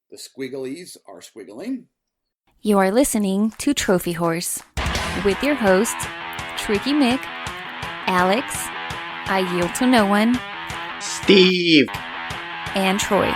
The squigglies are squiggling. You are listening to Trophy Horse with your hosts, Tricky Mick, Alex, I Yield to No One, Steve, and Troy.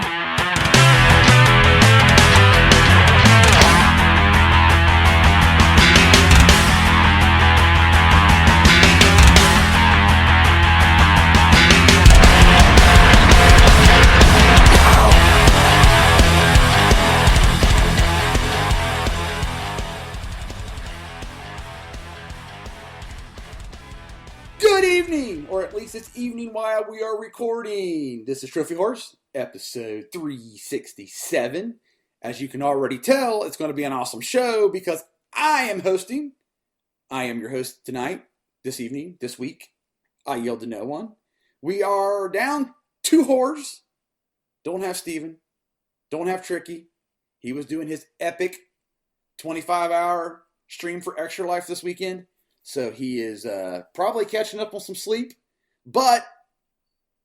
Good evening, or at least it's evening while we are recording. This is Trophy Horse, episode 367. As you can already tell, it's going to be an awesome show because I am hosting. I am your host tonight, this evening, this week. I yield to no one. We are down 2 whores. Don't have Steven. Don't have Tricky. He was doing his epic 25-hour stream for Extra Life this weekend. So he is probably catching up on some sleep. But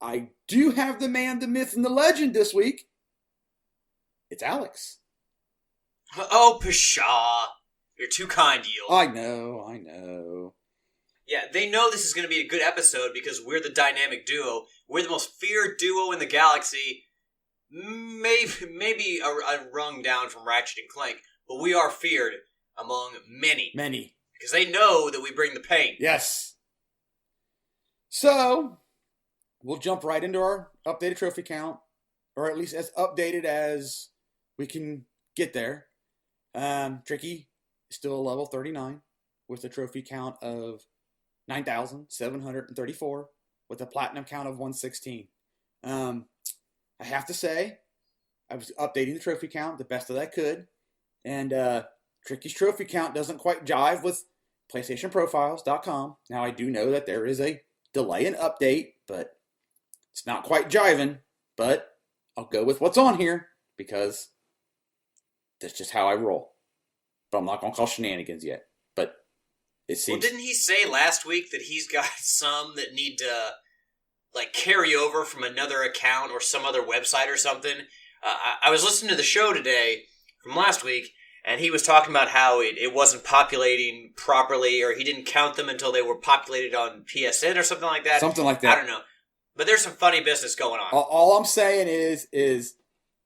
I do have the man, the myth, and the legend this week. It's Alex. Oh, pshaw. You're too kind, Yield. I know. Yeah, they know this is going to be a good episode because we're the dynamic duo. We're the most feared duo in the galaxy. Maybe a rung down from Ratchet and Clank, but we are feared among many. Many. Because they know that we bring the pain. Yes. So, we'll jump right into our updated trophy count, or at least as updated as we can get there. Tricky is still a level 39 with a trophy count of 9,734 with a platinum count of 116. I have to say, I was updating the trophy count the best that I could, and Tricky's trophy count doesn't quite jive with PlayStationProfiles.com. Now, I do know that there is a delay in update, but it's not quite jiving. But I'll go with what's on here because that's just how I roll. But I'm not going to call shenanigans yet. But it seems... Well, didn't he say last week that he's got some that need to, carry over from another account or some other website or something? I was listening to the show today from last week, and he was talking about how it wasn't populating properly, or he didn't count them until they were populated on PSN or something like that. Something like that. I don't know. But there's some funny business going on. All I'm saying is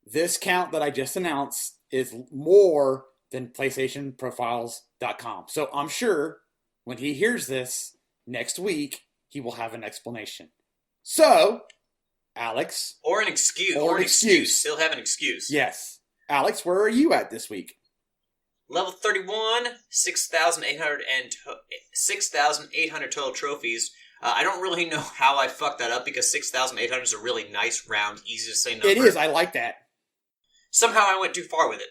this count that I just announced is more than PlayStationProfiles.com. So I'm sure when he hears this next week, he will have an explanation. So, Alex. Or an excuse. He'll have an excuse. Yes. Alex, where are you at this week? Level 31, 6,800 total trophies. I don't really know how I fucked that up because 6,800 is a really nice, round, easy to say number. It is. I like that. Somehow I went too far with it.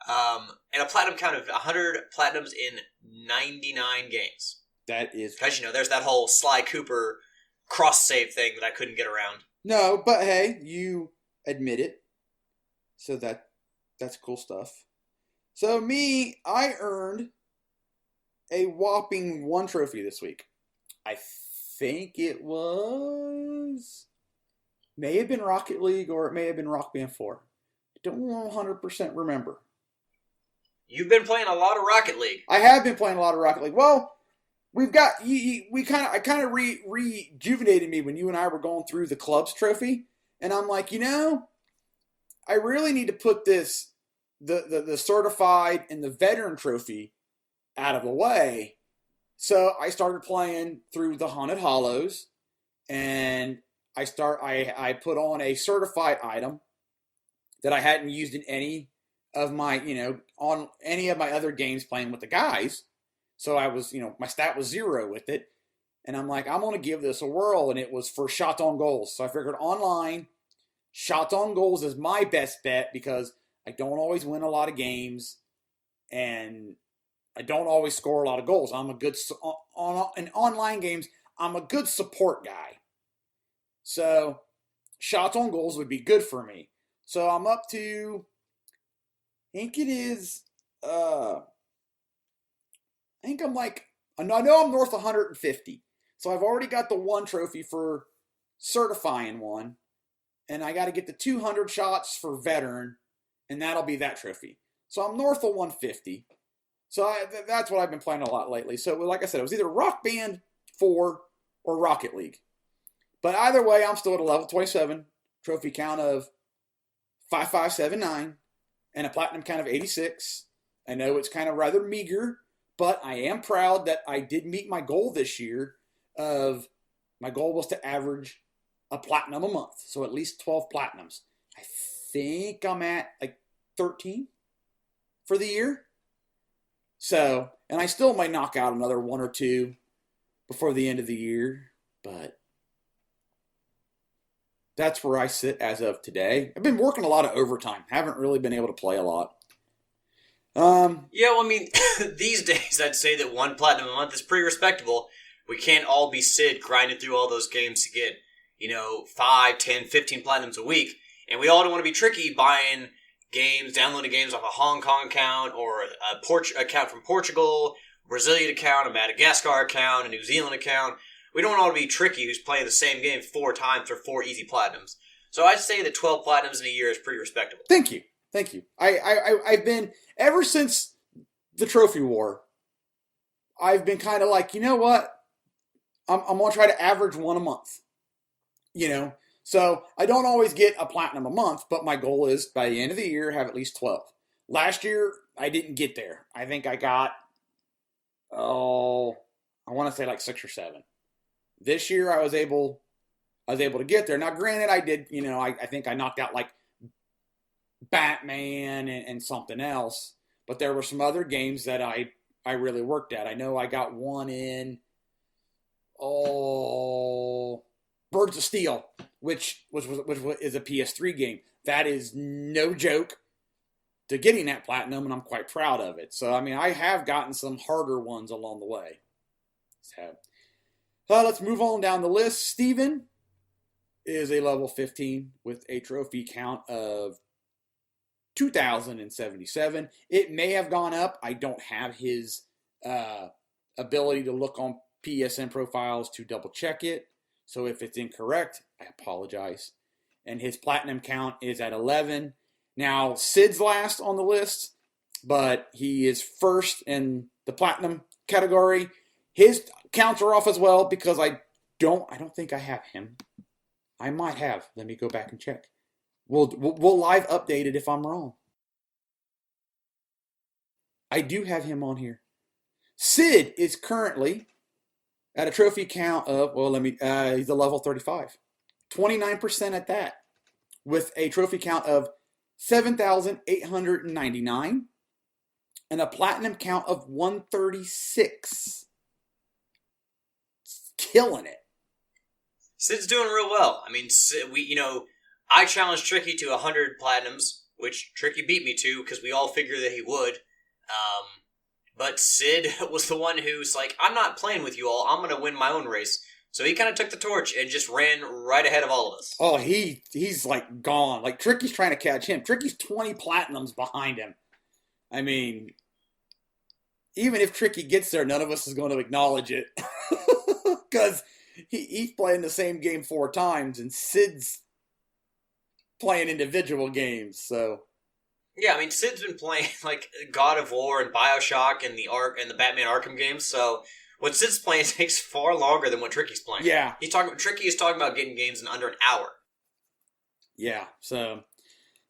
And a platinum count of 100 platinums in 99 games. That is... Because, there's that whole Sly Cooper cross-save thing that I couldn't get around. No, but hey, you admit it. So that's cool stuff. So me, I earned a whopping 1 trophy this week. I think it may have been Rocket League or it may have been Rock Band 4. I don't 100% remember. You've been playing a lot of Rocket League. I have been playing a lot of Rocket League. Well, I kind of rejuvenated me when you and I were going through the clubs trophy, and I'm like, I really need to put this the certified and the veteran trophy out of the way. So I started playing through the Haunted Hollows, and I put on a certified item that I hadn't used in any of my, on any of my other games playing with the guys. So I was, my stat was 0 with it. And I'm like, I'm going to give this a whirl. And it was for shots on goals. So I figured online, shots on goals is my best bet because I don't always win a lot of games. And I don't always score a lot of goals. I'm a good, in online games, I'm a good support guy. So shots on goals would be good for me. So I'm up to, I think it is, I think I'm like, I know I'm north of 150. So I've already got the 1 trophy for certifying one. And I got to get the 200 shots for veteran. and that'll be that trophy. So I'm north of 150. So that's what I've been playing a lot lately. So like I said, it was either Rock Band 4 or Rocket League. But either way, I'm still at a level 27 trophy count of 5579 and a platinum count of 86. I know it's kind of rather meager, but I am proud that I did meet my goal this year my goal was to average a platinum a month. So at least 12 platinums. I think I'm at like 13 for the year. So, and I still might knock out another 1 or 2 before the end of the year, but that's where I sit as of today. I've been working a lot of overtime. Haven't really been able to play a lot. Yeah, well, I mean, these days I'd say that 1 platinum a month is pretty respectable. We can't all be Sid grinding through all those games to get, 5, 10, 15 platinums a week. And we all don't want to be tricky buying games, downloading games off a Hong Kong account or a account from Portugal, Brazilian account, a Madagascar account, a New Zealand account. We don't want to be tricky who's playing the same game 4 times for 4 easy platinums. So I'd say that 12 platinums in a year is pretty respectable. Thank you. I've been, ever since the trophy war, I've been kind of like, you know what? I'm going to try to average 1 a month. So I don't always get a platinum a month, but my goal is by the end of the year, have at least 12. Last year, I didn't get there. I think I got, I want to say like 6 or 7. This year, I was able to get there. Now, granted, I did, I think I knocked out like Batman and something else, but there were some other games that I really worked at. I know I got one in, Birds of Steel, which is a PS3 game. That is no joke to getting that platinum, and I'm quite proud of it. So, I mean, I have gotten some harder ones along the way. So, let's move on down the list. Steven is a level 15 with a trophy count of 2,077. It may have gone up. I don't have his ability to look on PSN profiles to double check it. So if it's incorrect, I apologize. And his platinum count is at 11. Now, Sid's last on the list, but he is first in the platinum category. His counts are off as well because I don't think I have him. I might have. Let me go back and check. We'll live update it if I'm wrong. I do have him on here. Sid is currently at a trophy count of, he's a level 35. 29% at that. With a trophy count of 7,899. And a platinum count of 136. Killing it. Sid's doing real well. I mean, I challenged Tricky to 100 platinums, which Tricky beat me to because we all figured that he would. But Sid was the one who's like, I'm not playing with you all. I'm going to win my own race. So he kind of took the torch and just ran right ahead of all of us. Oh, he's like gone. Like Tricky's trying to catch him. Tricky's 20 platinums behind him. I mean, even if Tricky gets there, none of us is going to acknowledge it. Because he's playing the same game 4 times and Sid's playing individual games, so... Yeah, I mean, Sid's been playing, like, God of War and Bioshock and the Batman Arkham games, so what Sid's playing takes far longer than what Tricky's playing. Yeah. Tricky is talking about getting games in under an hour. Yeah, so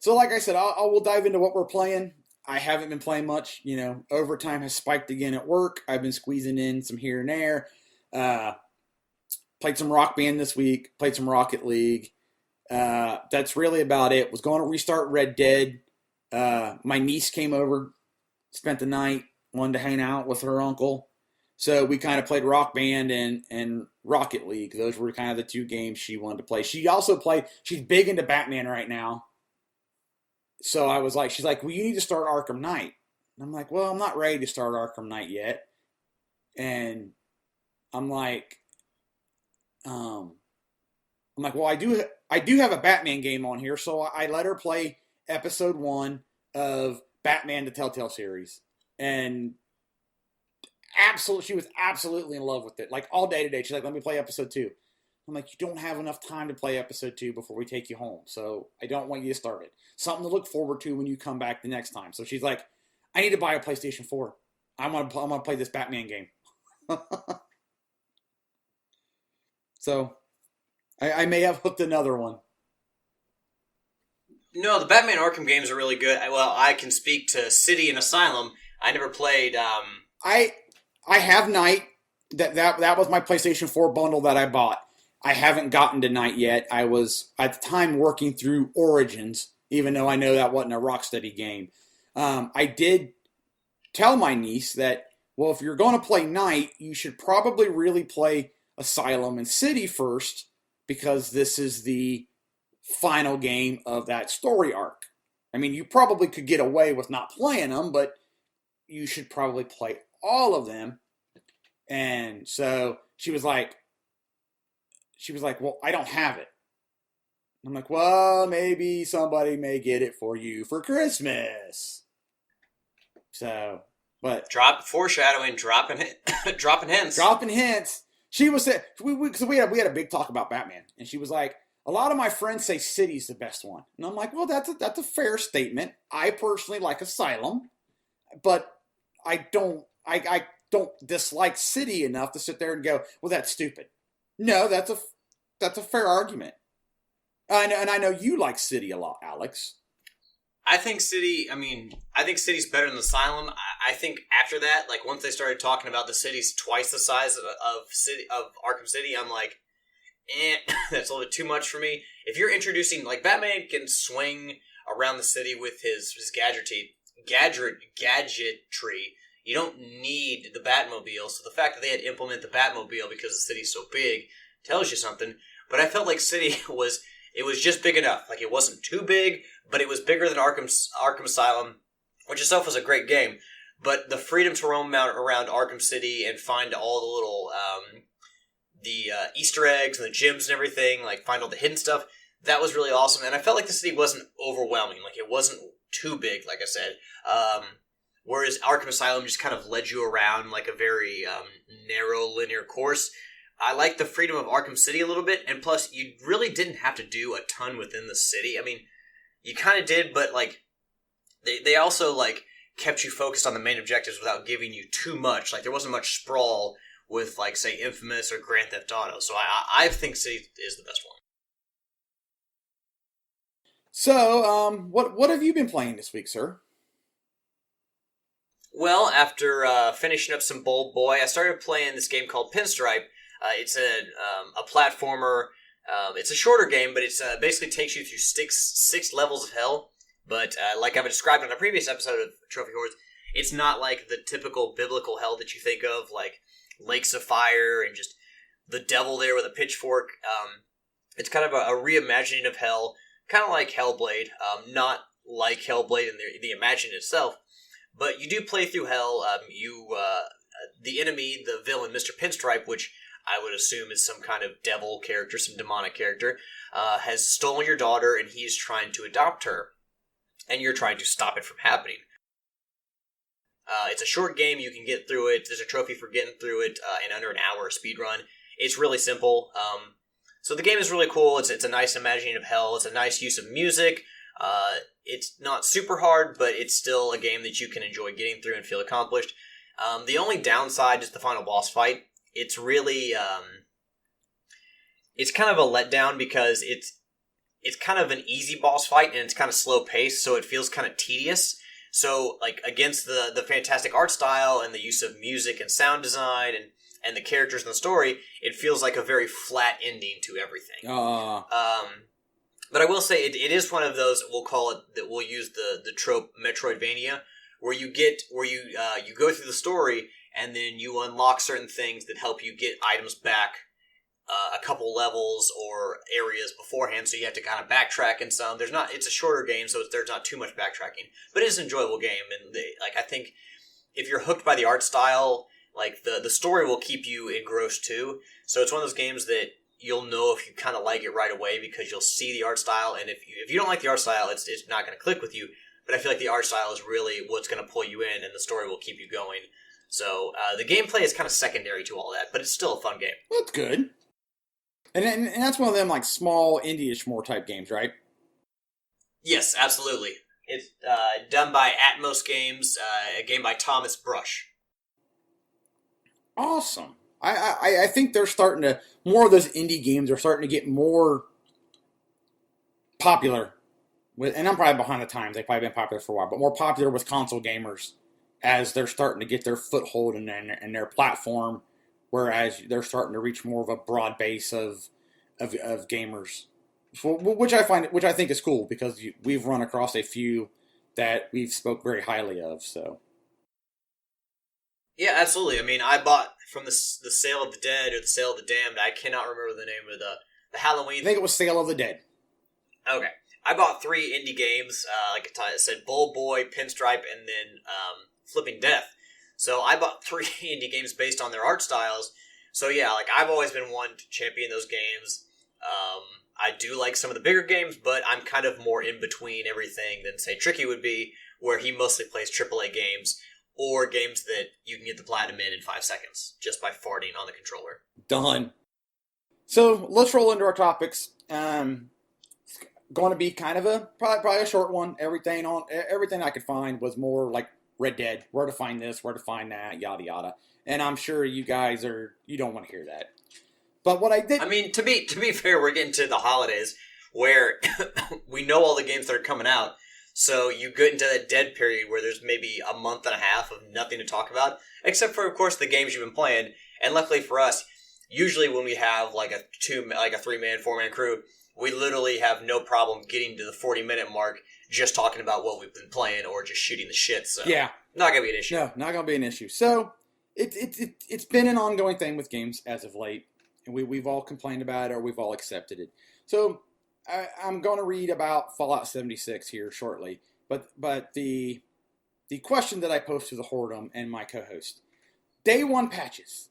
like I said, we'll dive into what we're playing. I haven't been playing much, overtime has spiked again at work. I've been squeezing in some here and there. Played some Rock Band this week, played some Rocket League. That's really about it. Was going to restart Red Dead. My niece came over, spent the night, wanted to hang out with her uncle. So we kind of played Rock Band and Rocket League. Those were kind of the 2 games she wanted to play. She also she's big into Batman right now. So I was like, she's like, well, you need to start Arkham Knight. And I'm like, well, I'm not ready to start Arkham Knight yet. And I'm like, well, I do have a Batman game on here. So I let her play episode 1 of Batman the Telltale series, and she was absolutely in love with it. Like all day today, she's like, "Let me play episode 2." I'm like, you don't have enough time to play episode 2 before we take you home, so I don't want you to start it. Something to look forward to when you come back the next time. So she's like, I need to buy a PlayStation 4. I'm gonna play this Batman game. So I may have hooked another one. No, the Batman Arkham games are really good. Well, I can speak to City and Asylum. I never played. I have Night. That was my PlayStation 4 bundle that I bought. I haven't gotten to Night yet. I was at the time working through Origins, even though I know that wasn't a Rocksteady game. I did tell my niece that, well, if you're going to play Night, you should probably really play Asylum and City first, because this is the final game of that story arc. I mean, you probably could get away with not playing them, but you should probably play all of them. And so she was like, well, I don't have it. I'm like, well, maybe somebody may get it for you for Christmas. So, but Foreshadowing, dropping hints. Dropping hints. She was saying, because we had a big talk about Batman, and she was like, a lot of my friends say City's the best one, and I'm like, well, that's a fair statement. I personally like Asylum, but I don't dislike City enough to sit there and go, well, that's stupid. No, that's a fair argument. And I know you like City a lot, Alex. I think City's better than Asylum. I think after that, like once they started talking about the city's twice the size of Arkham City, I'm like, that's a little bit too much for me. If you're introducing, like, Batman can swing around the city with his gadgetry, you don't need the Batmobile. So the fact that they had to implement the Batmobile because the city's so big tells you something. But I felt like City was just big enough. Like, it wasn't too big, but it was bigger than Arkham Asylum, which itself was a great game. But the freedom to roam around Arkham City and find all the little Easter eggs and the gyms and everything, like find all the hidden stuff, that was really awesome. And I felt like the city wasn't overwhelming. Like, it wasn't too big, like I said. Whereas Arkham Asylum just kind of led you around like a very narrow linear course. I like the freedom of Arkham City a little bit, and plus, you really didn't have to do a ton within the city. I mean, you kind of did, but like, they also like kept you focused on the main objectives without giving you too much. Like, there wasn't much sprawl with, like, say, Infamous or Grand Theft Auto. So I think City is the best one. So, what have you been playing this week, sir? Well, after finishing up some Bold Boy, I started playing this game called Pinstripe. It's a platformer. It's a shorter game, but it's basically takes you through six levels of hell. But like I've described on a previous episode of Trophy Hordes, it's not like the typical biblical hell that you think of, like lakes of fire and just the devil there with a pitchfork. It's kind of a reimagining of hell, kind of like Hellblade. Not like Hellblade in the imagining itself, but you do play through hell. The enemy, the villain, Mr. Pinstripe, which I would assume is some kind of devil character, some demonic character, has stolen your daughter, and he's trying to adopt her, and you're trying to stop it from happening. It's a short game. You can get through it. There's a trophy for getting through it in under an hour, a speed run. It's really simple. So the game is really cool. It's a nice imagining of hell. It's a nice use of music. It's not super hard, but it's still a game that you can enjoy getting through and feel accomplished. The only downside is the final boss fight. It's really, it's kind of a letdown because it's kind of an easy boss fight and it's kind of slow paced, so it feels kind of tedious. So, like, against the fantastic art style and the use of music and sound design and the characters in the story, it feels like a very flat ending to everything. But I will say it is one of those, we'll call it, that we'll use the trope Metroidvania, where you go through the story and then you unlock certain things that help you get items back a couple levels or areas beforehand, so you have to kind of backtrack in some. It's a shorter game, so there's not too much backtracking, but it is an enjoyable game. And I think if you're hooked by the art style, like the story will keep you engrossed too. So it's one of those games that you'll know if you kind of like it right away because you'll see the art style, and if you don't like the art style, it's not going to click with you. But I feel like the art style is really what's going to pull you in, and the story will keep you going. So the gameplay is kind of secondary to all that, but it's still a fun game. That's good. And that's one of them like small indie-ish more type games, right? Yes, absolutely. It's done by Atmos Games, a game by Thomas Brush. Awesome. I think they're starting to, more of those indie games are starting to get more popular with, and I'm probably behind the times. They've probably been popular for a while, but more popular with console gamers as they're starting to get their foothold in their platform, whereas they're starting to reach more of a broad base of gamers, which I think is cool because we've run across a few that we've spoke very highly of. So Yeah, absolutely. I mean, I bought from the Sale of the Dead or the Sale of the Damned. I cannot remember the name of the Halloween. I think it was Sale of the Dead. Okay. I bought 3 indie games, like I said, Bull Boy, Pinstripe, and then Flipping Death. So I bought 3 indie games based on their art styles. So yeah, like I've always been one to champion those games. I do like some of the bigger games, but I'm kind of more in between everything than, say, Tricky would be, where he mostly plays AAA games or games that you can get the platinum in 5 seconds just by farting on the controller. Done. So let's roll into our topics. Going to be kind of probably a short one. Everything I could find was more like Red Dead. Where to find this, where to find that, yada yada. And I'm sure you guys you don't want to hear that. But what I did, I mean, to be fair, we're getting to the holidays where we know all the games that are coming out. So you get into that dead period where there's maybe a month and a half of nothing to talk about, except for, of course, the games you've been playing. And luckily for us, usually when we have like a 3-man, 4-man crew, we literally have no problem getting to the 40-minute mark just talking about what we've been playing or just shooting the shit. So yeah, not gonna be an issue. No, not gonna be an issue. So it's been an ongoing thing with games as of late, and we've all complained about it or we've all accepted it. So I'm going to read about Fallout 76 here shortly, but the question that I posed to the Hordem and my co-host: Day 1 patches,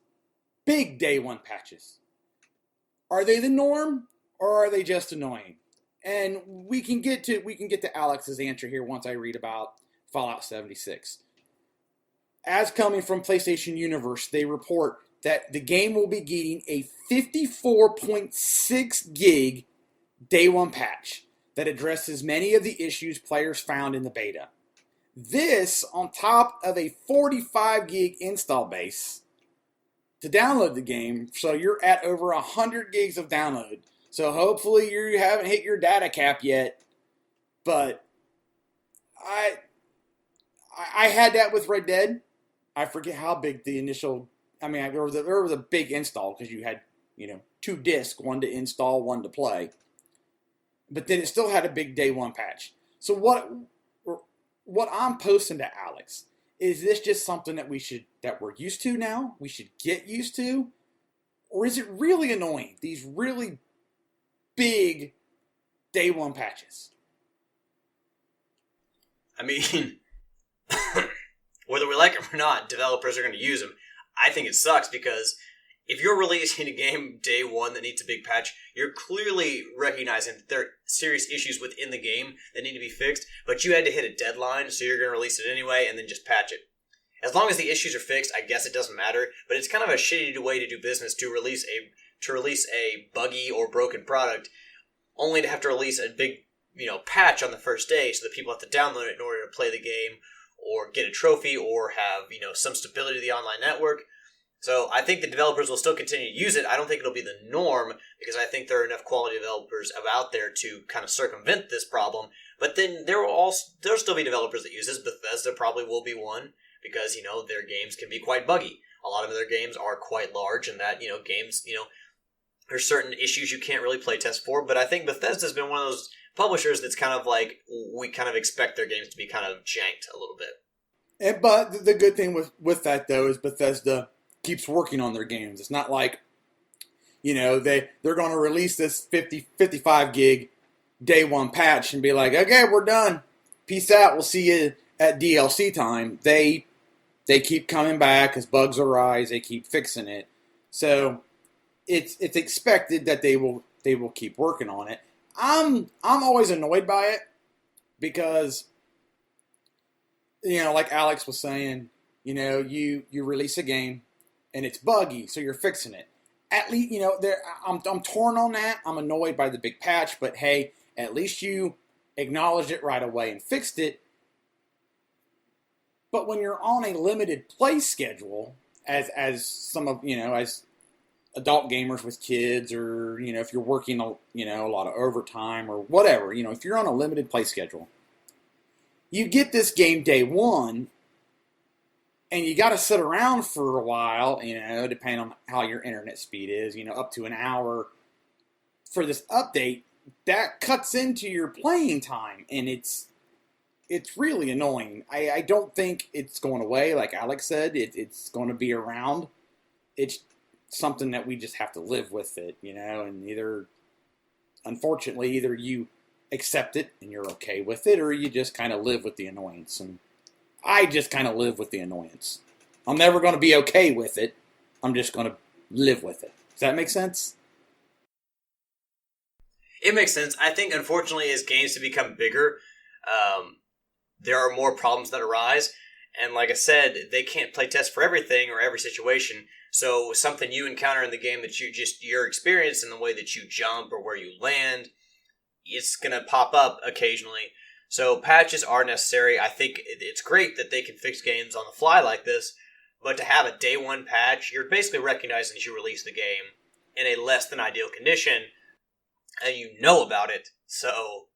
big Day 1 patches, are they the norm or are they just annoying? And we can get to Alex's answer here once I read about Fallout 76. As coming from PlayStation Universe, they report that the game will be getting a 54.6 gig Day 1 patch that addresses many of the issues players found in the beta. This on top of a 45 gig install base to download the game, so you're at over 100 gigs of download. So hopefully you haven't hit your data cap yet, but I had that with Red Dead. I forget how big the initial. I mean, there was a big install because you had 2 discs, one to install, one to play. But then it still had a big Day 1 patch. So what I'm posting to Alex, is this just something that we're used to now? We should get used to, or is it really annoying? These really big Day 1 patches. I mean, whether we like it or not, developers are going to use them. I think it sucks because if you're releasing a game Day 1 that needs a big patch, you're clearly recognizing that there are serious issues within the game that need to be fixed, but you had to hit a deadline, so you're going to release it anyway and then just patch it. As long as the issues are fixed, I guess it doesn't matter, but it's kind of a shitty way to do business to release a buggy or broken product only to have to release a big patch on the first day so that people have to download it in order to play the game or get a trophy or have some stability to the online network. So I think the developers will still continue to use it. I don't think it'll be the norm because I think there are enough quality developers out there to kind of circumvent this problem. But then there'll still be developers that use this. Bethesda probably will be one because their games can be quite buggy. A lot of their games are quite large, and that games there's certain issues you can't really play test for. But I think Bethesda's been one of those publishers that's kind of like we kind of expect their games to be kind of janked a little bit. But the good thing with that though is Bethesda keeps working on their games. It's not like they're going to release this 55 gig Day 1 patch and be like, okay, we're done, peace out, we'll see you at DLC time. They keep coming back as bugs arise. They keep fixing it. So it's expected that they will keep working on it. I'm always annoyed by it because like Alex was saying, you release a game and it's buggy, so you're fixing it. at least, I'm torn on that. I'm annoyed by the big patch, but hey, at least you acknowledged it right away and fixed it. But when you're on a limited play schedule, as some of, as adult gamers with kids, or, if you're working, a lot of overtime or whatever, if you're on a limited play schedule, you get this game day one, and you got to sit around for a while, depending on how your internet speed is, up to an hour for this update. That cuts into your playing time, and it's really annoying. I don't think it's going away. Like Alex said, it's going to be around. It's something that we just have to live with it, and unfortunately, either you accept it and you're okay with it, or you just kind of live with the annoyance. And I just kind of live with the annoyance. I'm never going to be okay with it. I'm just going to live with it. Does that make sense? It makes sense. I think, unfortunately, as games have become bigger, there are more problems that arise. And like I said, they can't play test for everything or every situation. So something you encounter in the game that your experience in the way that you jump or where you land, it's going to pop up occasionally. So patches are necessary. I think it's great that they can fix games on the fly like this, but to have a day one patch, you're basically recognizing that you released the game in a less than ideal condition, and you know about it. So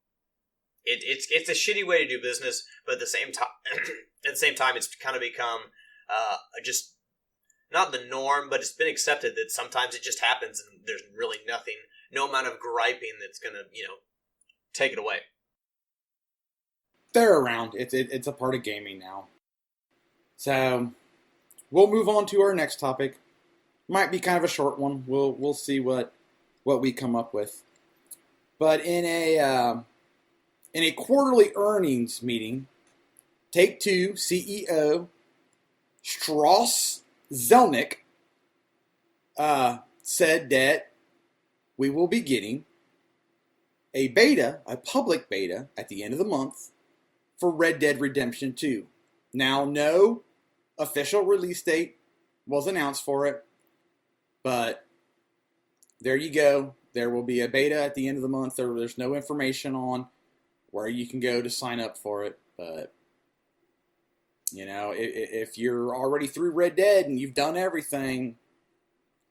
it's a shitty way to do business, but at the same time, it's kind of become just not the norm, but it's been accepted that sometimes it just happens, and there's really no amount of griping that's gonna take it away. They're around. It's a part of gaming now. So we'll move on to our next topic. Might be kind of a short one. We'll see what we come up with. But in a quarterly earnings meeting, Take-Two CEO Strauss Zelnick said that we will be getting a public beta, at the end of the month for Red Dead Redemption 2. Now, no official release date was announced for it, but there you go. There will be a beta at the end of the month. There's no information on where you can go to sign up for it, but if you're already through Red Dead and you've done everything,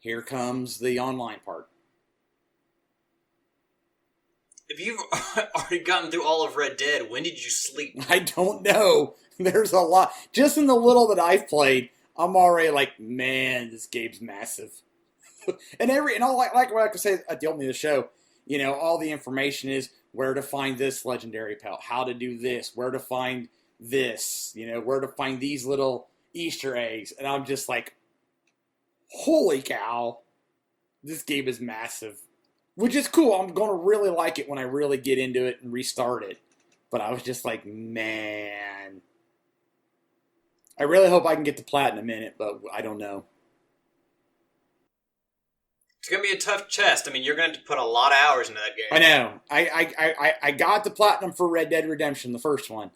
here comes the online part. If you've already gotten through all of Red Dead, when did you sleep? I don't know. There's a lot. Just in the little that I've played, I'm already like, man, this game's massive. and all like what I could say at the opening of the show, all the information is where to find this legendary pelt, how to do this, where to find this, where to find these little Easter eggs. And I'm just like, holy cow, this game is massive. Which is cool. I'm going to really like it when I really get into it and restart it. But I was just like, man. I really hope I can get to platinum in it, but I don't know. It's going to be a tough chest. I mean, you're going to put a lot of hours into that game. I know. I got the platinum for Red Dead Redemption, the first one.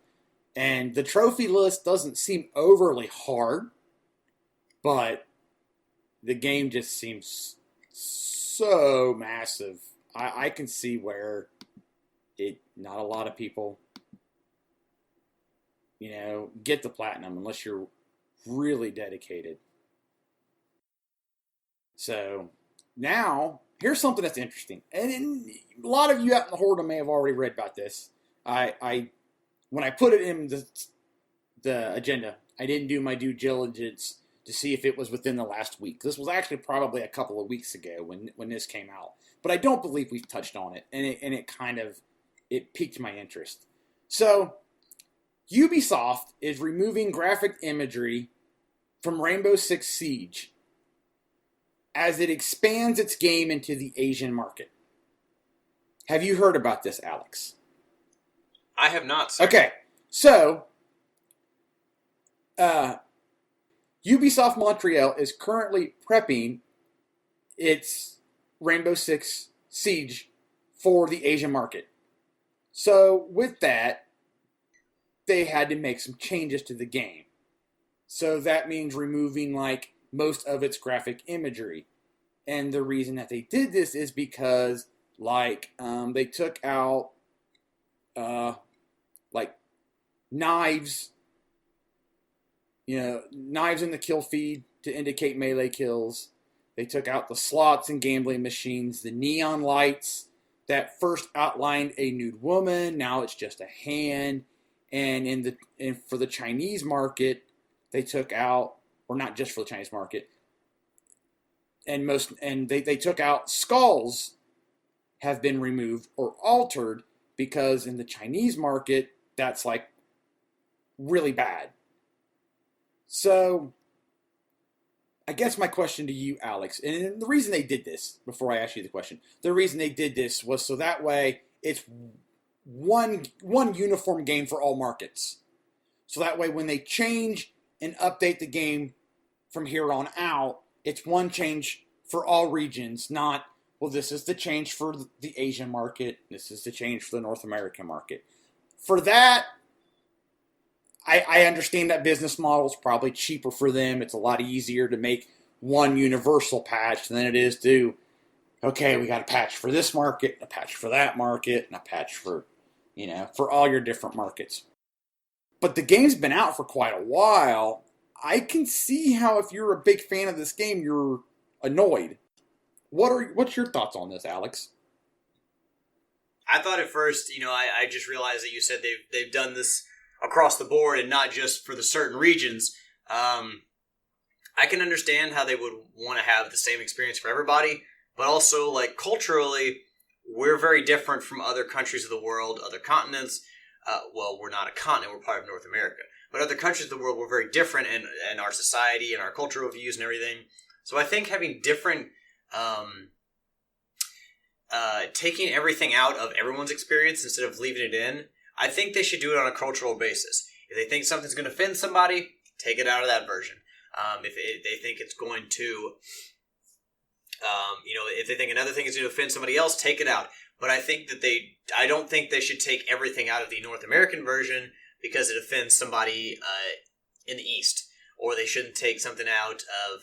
And the trophy list doesn't seem overly hard. But the game just seems so massive. I can see where not a lot of people, get the platinum unless you're really dedicated. So now here's something that's interesting, and a lot of you out in the Horde may have already read about this. I when I put it in the agenda, I didn't do my due diligence to see if it was within the last week. This was actually probably a couple of weeks ago when this came out. But I don't believe we've touched on it, and it piqued my interest. So, Ubisoft is removing graphic imagery from Rainbow Six Siege as it expands its game into the Asian market. Have you heard about this, Alex? I have not, sir. Okay, so Ubisoft Montreal is currently prepping its Rainbow Six Siege for the Asian market. So with that, they had to make some changes to the game. So that means removing most of its graphic imagery. And the reason that they did this is because, they took out, knives, knives in the kill feed to indicate melee kills. They took out the slots and gambling machines, the neon lights that first outlined a nude woman. Now it's just a hand. And for the Chinese market, they took out, or not just for the Chinese market, and they took out skulls have been removed or altered because in the Chinese market, that's like really bad. So I guess my question to you, Alex, and the reason they did this, before I ask you the question, the reason they did this was so that way it's one uniform game for all markets. So that way when they change and update the game from here on out, it's one change for all regions, not, well, this is the change for the Asian market, this is the change for the North American market. For that, I understand that business model is probably cheaper for them. It's a lot easier to make one universal patch than it is to, okay, we got a patch for this market, a patch for that market, and a patch for, for all your different markets. But the game's been out for quite a while. I can see how if you're a big fan of this game, you're annoyed. What's your thoughts on this, Alex? I thought at first, I just realized that you said they've done this across the board and not just for the certain regions. I can understand how they would want to have the same experience for everybody, but also, culturally, we're very different from other countries of the world, other continents. Well, we're not a continent, we're part of North America. But other countries of the world, we're very different in our society and our cultural views and everything. So I think having different, taking everything out of everyone's experience instead of leaving it in, I think they should do it on a cultural basis. If they think something's going to offend somebody, take it out of that version. If they think it's going to, if they think another thing is going to offend somebody else, take it out. But I don't think they should take everything out of the North American version because it offends somebody in the East. Or they shouldn't take something out of,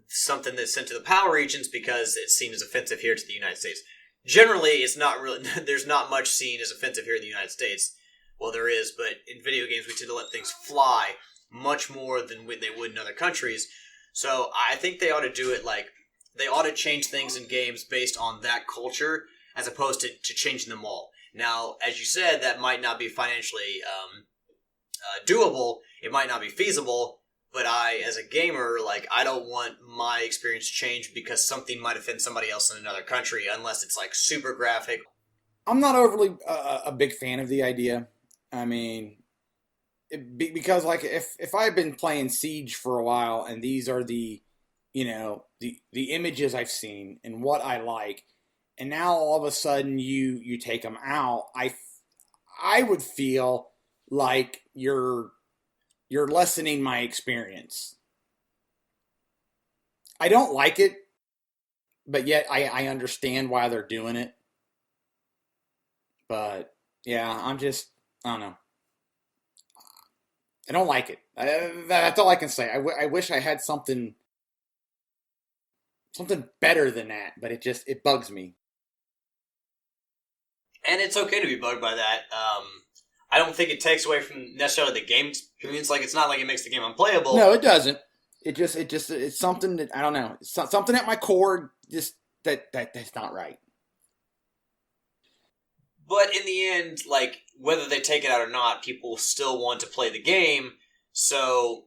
something that's sent to the power regions because it's seen as offensive here to the United States. Generally, it's not really. There's not much seen as offensive here in the United States. Well, there is, but in video games, we tend to let things fly much more than they would in other countries. So I think they ought to do it they ought to change things in games based on that culture as opposed to changing them all. Now, as you said, that might not be financially doable. It might not be feasible. But I, as a gamer, I don't want my experience changed because something might offend somebody else in another country unless it's, super graphic. I'm not overly a big fan of the idea. I mean, because, if I've been playing Siege for a while and these are the images I've seen and what I like, and now all of a sudden you take them out, I would feel like you're lessening my experience. I don't like it, but yet I understand why they're doing it. But yeah, I don't know. I don't like it. That's all I can say. I wish I had something better than that, but it bugs me. And it's okay to be bugged by that. I don't think it takes away from necessarily the game experience. It's not like it makes the game unplayable. No, it doesn't. It's something that, I don't know. It's something at my core that's not right. But in the end, whether they take it out or not, people still want to play the game. So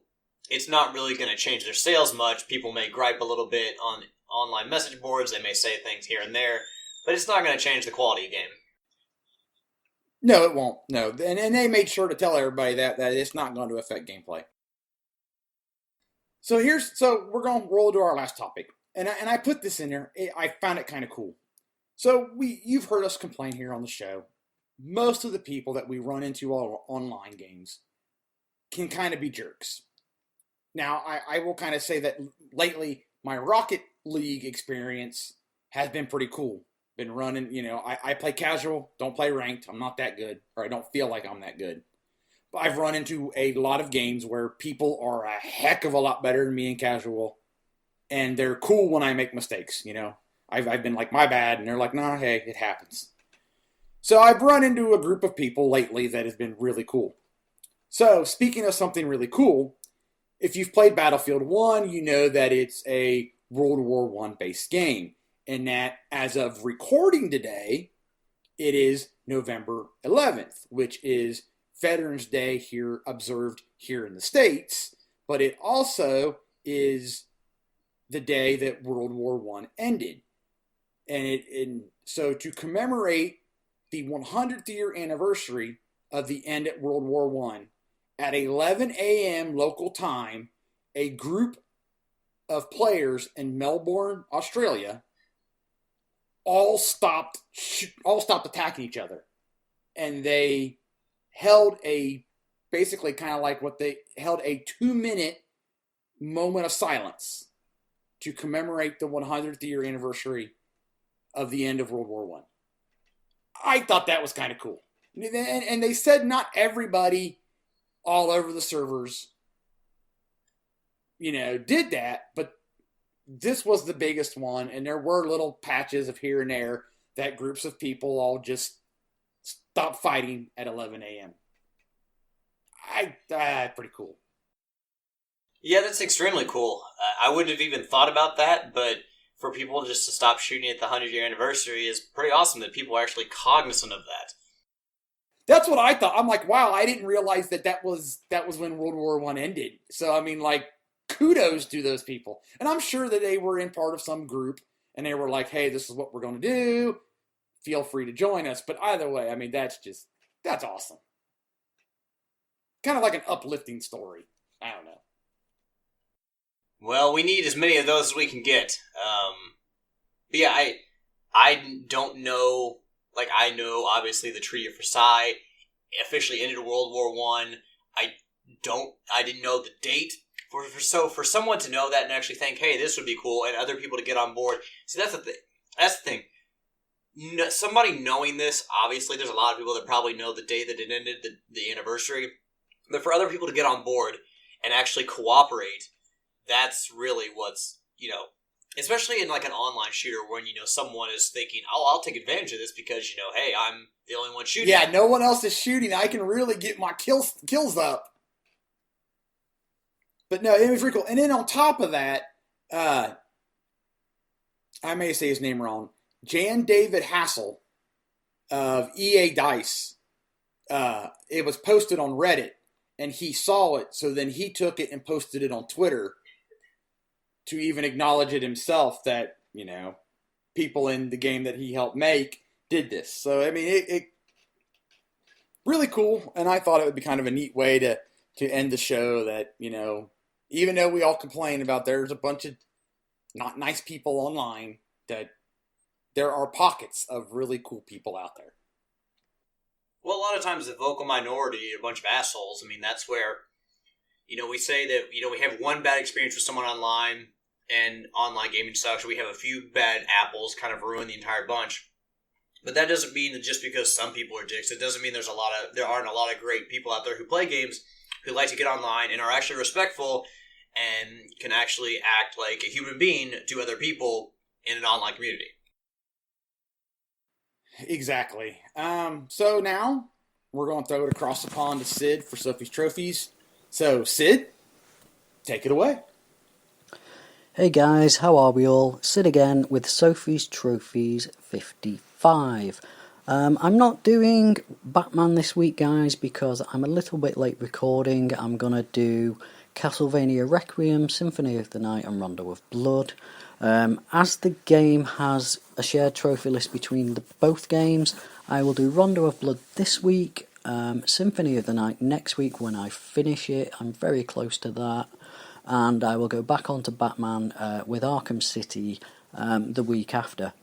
it's not really going to change their sales much. People may gripe a little bit on online message boards. They may say things here and there. But it's not going to change the quality of the game. No, it won't. No, and they made sure to tell everybody that it's not going to affect gameplay. So we're going to roll to our last topic, and I put this in there. I found it kind of cool. So you've heard us complain here on the show. Most of the people that we run into all online games can kind of be jerks. Now, I will kind of say that lately my Rocket League experience has been pretty cool. Been running, I play casual, don't play ranked. I'm not that good, or I don't feel like I'm that good. But I've run into a lot of games where people are a heck of a lot better than me in casual. and they're cool when I make mistakes. I've been like, my bad, and they're like, nah, hey, it happens. So I've run into a group of people lately that has been really cool. So speaking of something really cool, if you've played Battlefield 1, you know that it's a World War I based game, and that as of recording today, it is November 11th, which is Veterans Day here observed here in the States, but it also is the day that World War I ended. And so to commemorate the 100th year anniversary of the end at World War I, at 11 a.m. local time, a group of players in Melbourne, Australia, all stopped attacking each other, and they held basically kind of like what they held a 2-minute moment of silence to commemorate the 100th year anniversary of the end of World War I. I thought that was kind of cool, and they said not everybody all over the servers, did that, but this was the biggest one, and there were little patches of here and there that groups of people all just stopped fighting at 11 a.m. Pretty cool. Yeah, that's extremely cool. I wouldn't have even thought about that, but for people just to stop shooting at the 100-year anniversary is pretty awesome that people are actually cognizant of that. That's what I thought. I'm like, wow, I didn't realize that was when World War I ended. So, I mean, like, kudos to those people. And I'm sure that they were in part of some group, and they were like, hey, this is what we're going to do. Feel free to join us. But either way, I mean, that's awesome. Kind of like an uplifting story. I don't know. Well, we need as many of those as we can get. But yeah, I don't know. Like, I know, obviously, the Treaty of Versailles officially ended World War I. I didn't know the date. For someone to know that and actually think, hey, this would be cool, and other people to get on board. See, that's the thing. That's the thing. Somebody knowing this, obviously, there's a lot of people that probably know the day that it ended, the anniversary. But for other people to get on board and actually cooperate, that's really what's, especially in like an online shooter when, someone is thinking, oh, I'll take advantage of this because, hey, I'm the only one shooting. Yeah, no one else is shooting. I can really get my kills up. But no, it was pretty cool. And then on top of that, I may say his name wrong, Jan David Hassel of EA Dice, it was posted on Reddit, and he saw it, so then he took it and posted it on Twitter to even acknowledge it himself that, people in the game that he helped make did this. So, I mean, it really cool, and I thought it would be kind of a neat way to end the show that, even though we all complain about there's a bunch of not nice people online, that there are pockets of really cool people out there. Well, a lot of times the vocal minority, a bunch of assholes, I mean, that's where, we say that, we have one bad experience with someone online, and online gaming sucks, we have a few bad apples kind of ruin the entire bunch. But that doesn't mean that just because some people are dicks, it doesn't mean there aren't a lot of great people out there who play games, who like to get online and are actually respectful and can actually act like a human being to other people in an online community. Exactly. So now we're going to throw it across the pond to Sid for Sophie's Trophies. So, Sid, take it away. Hey guys, how are we all? Sid again with Sophie's Trophies 55. I'm not doing Batman this week, guys, because I'm a little bit late recording. I'm going to do Castlevania Requiem, Symphony of the Night, and Rondo of Blood. As the game has a shared trophy list between both games, I will do Rondo of Blood this week, Symphony of the Night next week when I finish it. I'm very close to that. And I will go back onto Batman with Arkham City the week after.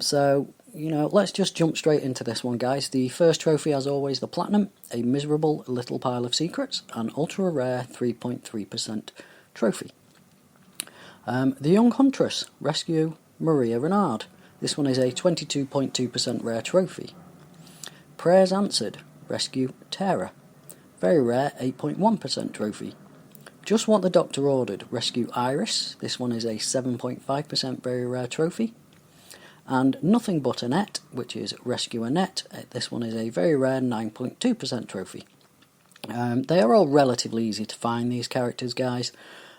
So, let's just jump straight into this one, guys. The first trophy, as always, the Platinum, a miserable little pile of secrets, an ultra-rare 3.3% trophy. The Young Huntress, Rescue Maria Renard. This one is a 22.2% rare trophy. Prayers Answered, Rescue Tara. Very rare, 8.1% trophy. Just what the doctor ordered. Rescue Iris. This one is a 7.5% very rare trophy. And Nothing But Annette, which is Rescue Annette. This one is a very rare 9.2% trophy. They are all relatively easy to find, these characters, guys.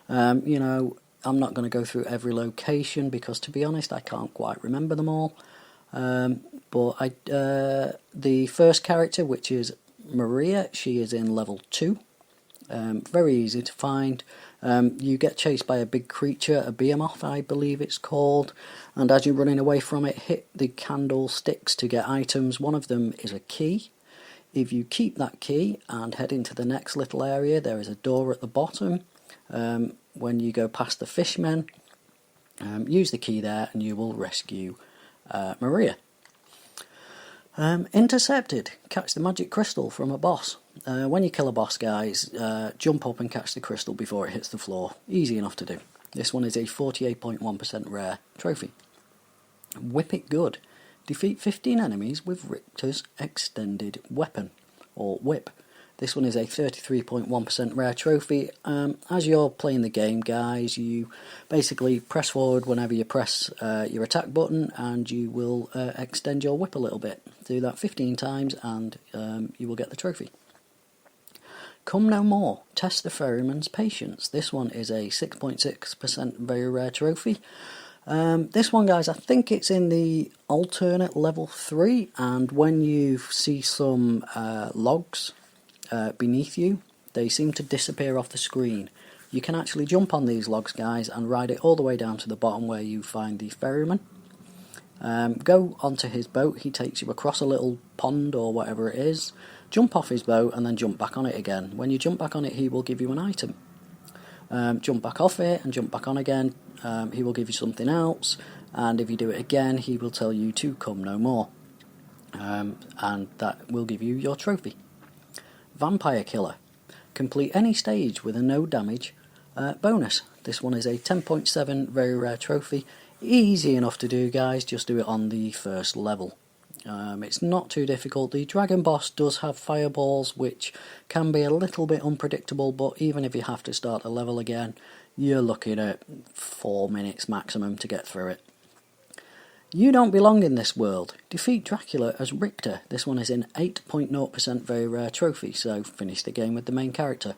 You know, I'm not going to go through every location because, to be honest, I can't quite remember them all. But the first character, which is Maria, she is in level 2. Very easy to find. You get chased by a big creature, a behemoth I believe it's called, and as you're running away from it, hit the candlesticks to get items. One of them is a key. If you keep that key and head into the next little area, there is a door at the bottom. When you go past the fishmen, use the key there and you will rescue Maria. Intercepted. Catch the magic crystal from a boss. When you kill a boss, guys, jump up and catch the crystal before it hits the floor. Easy enough to do. This one is a 48.1% rare trophy. Whip It Good. Defeat 15 enemies with Richter's extended weapon, or whip. This one is a 33.1% rare trophy. As you're playing the game, guys, you basically press forward whenever you press your attack button, and you will extend your whip a little bit. Do that 15 times and you will get the trophy. Come No More. Test the ferryman's patience. This one is a 6.6% very rare trophy. This one, guys, I think it's in the alternate level 3, and when you see some logs beneath you, they seem to disappear off the screen. You can actually jump on these logs, guys, and ride it all the way down to the bottom where you find the ferryman. Go onto his boat. He takes you across a little pond or whatever it is. Jump off his boat and then jump back on it again. When you jump back on it, he will give you an item. Jump back off it and jump back on again. He will give you something else, and if you do it again, he will tell you to come no more. And that will give you your trophy. Vampire Killer. Complete any stage with a no damage bonus. This one is a 10.7 very rare trophy. Easy enough to do, guys, just do it on the first level. It's not too difficult. The dragon boss does have fireballs, which can be a little bit unpredictable, but even if you have to start the level again, you're looking at 4 minutes maximum to get through it. You Don't Belong in This World. Defeat Dracula as Richter. This one is in 8.0% very rare trophy, so finish the game with the main character.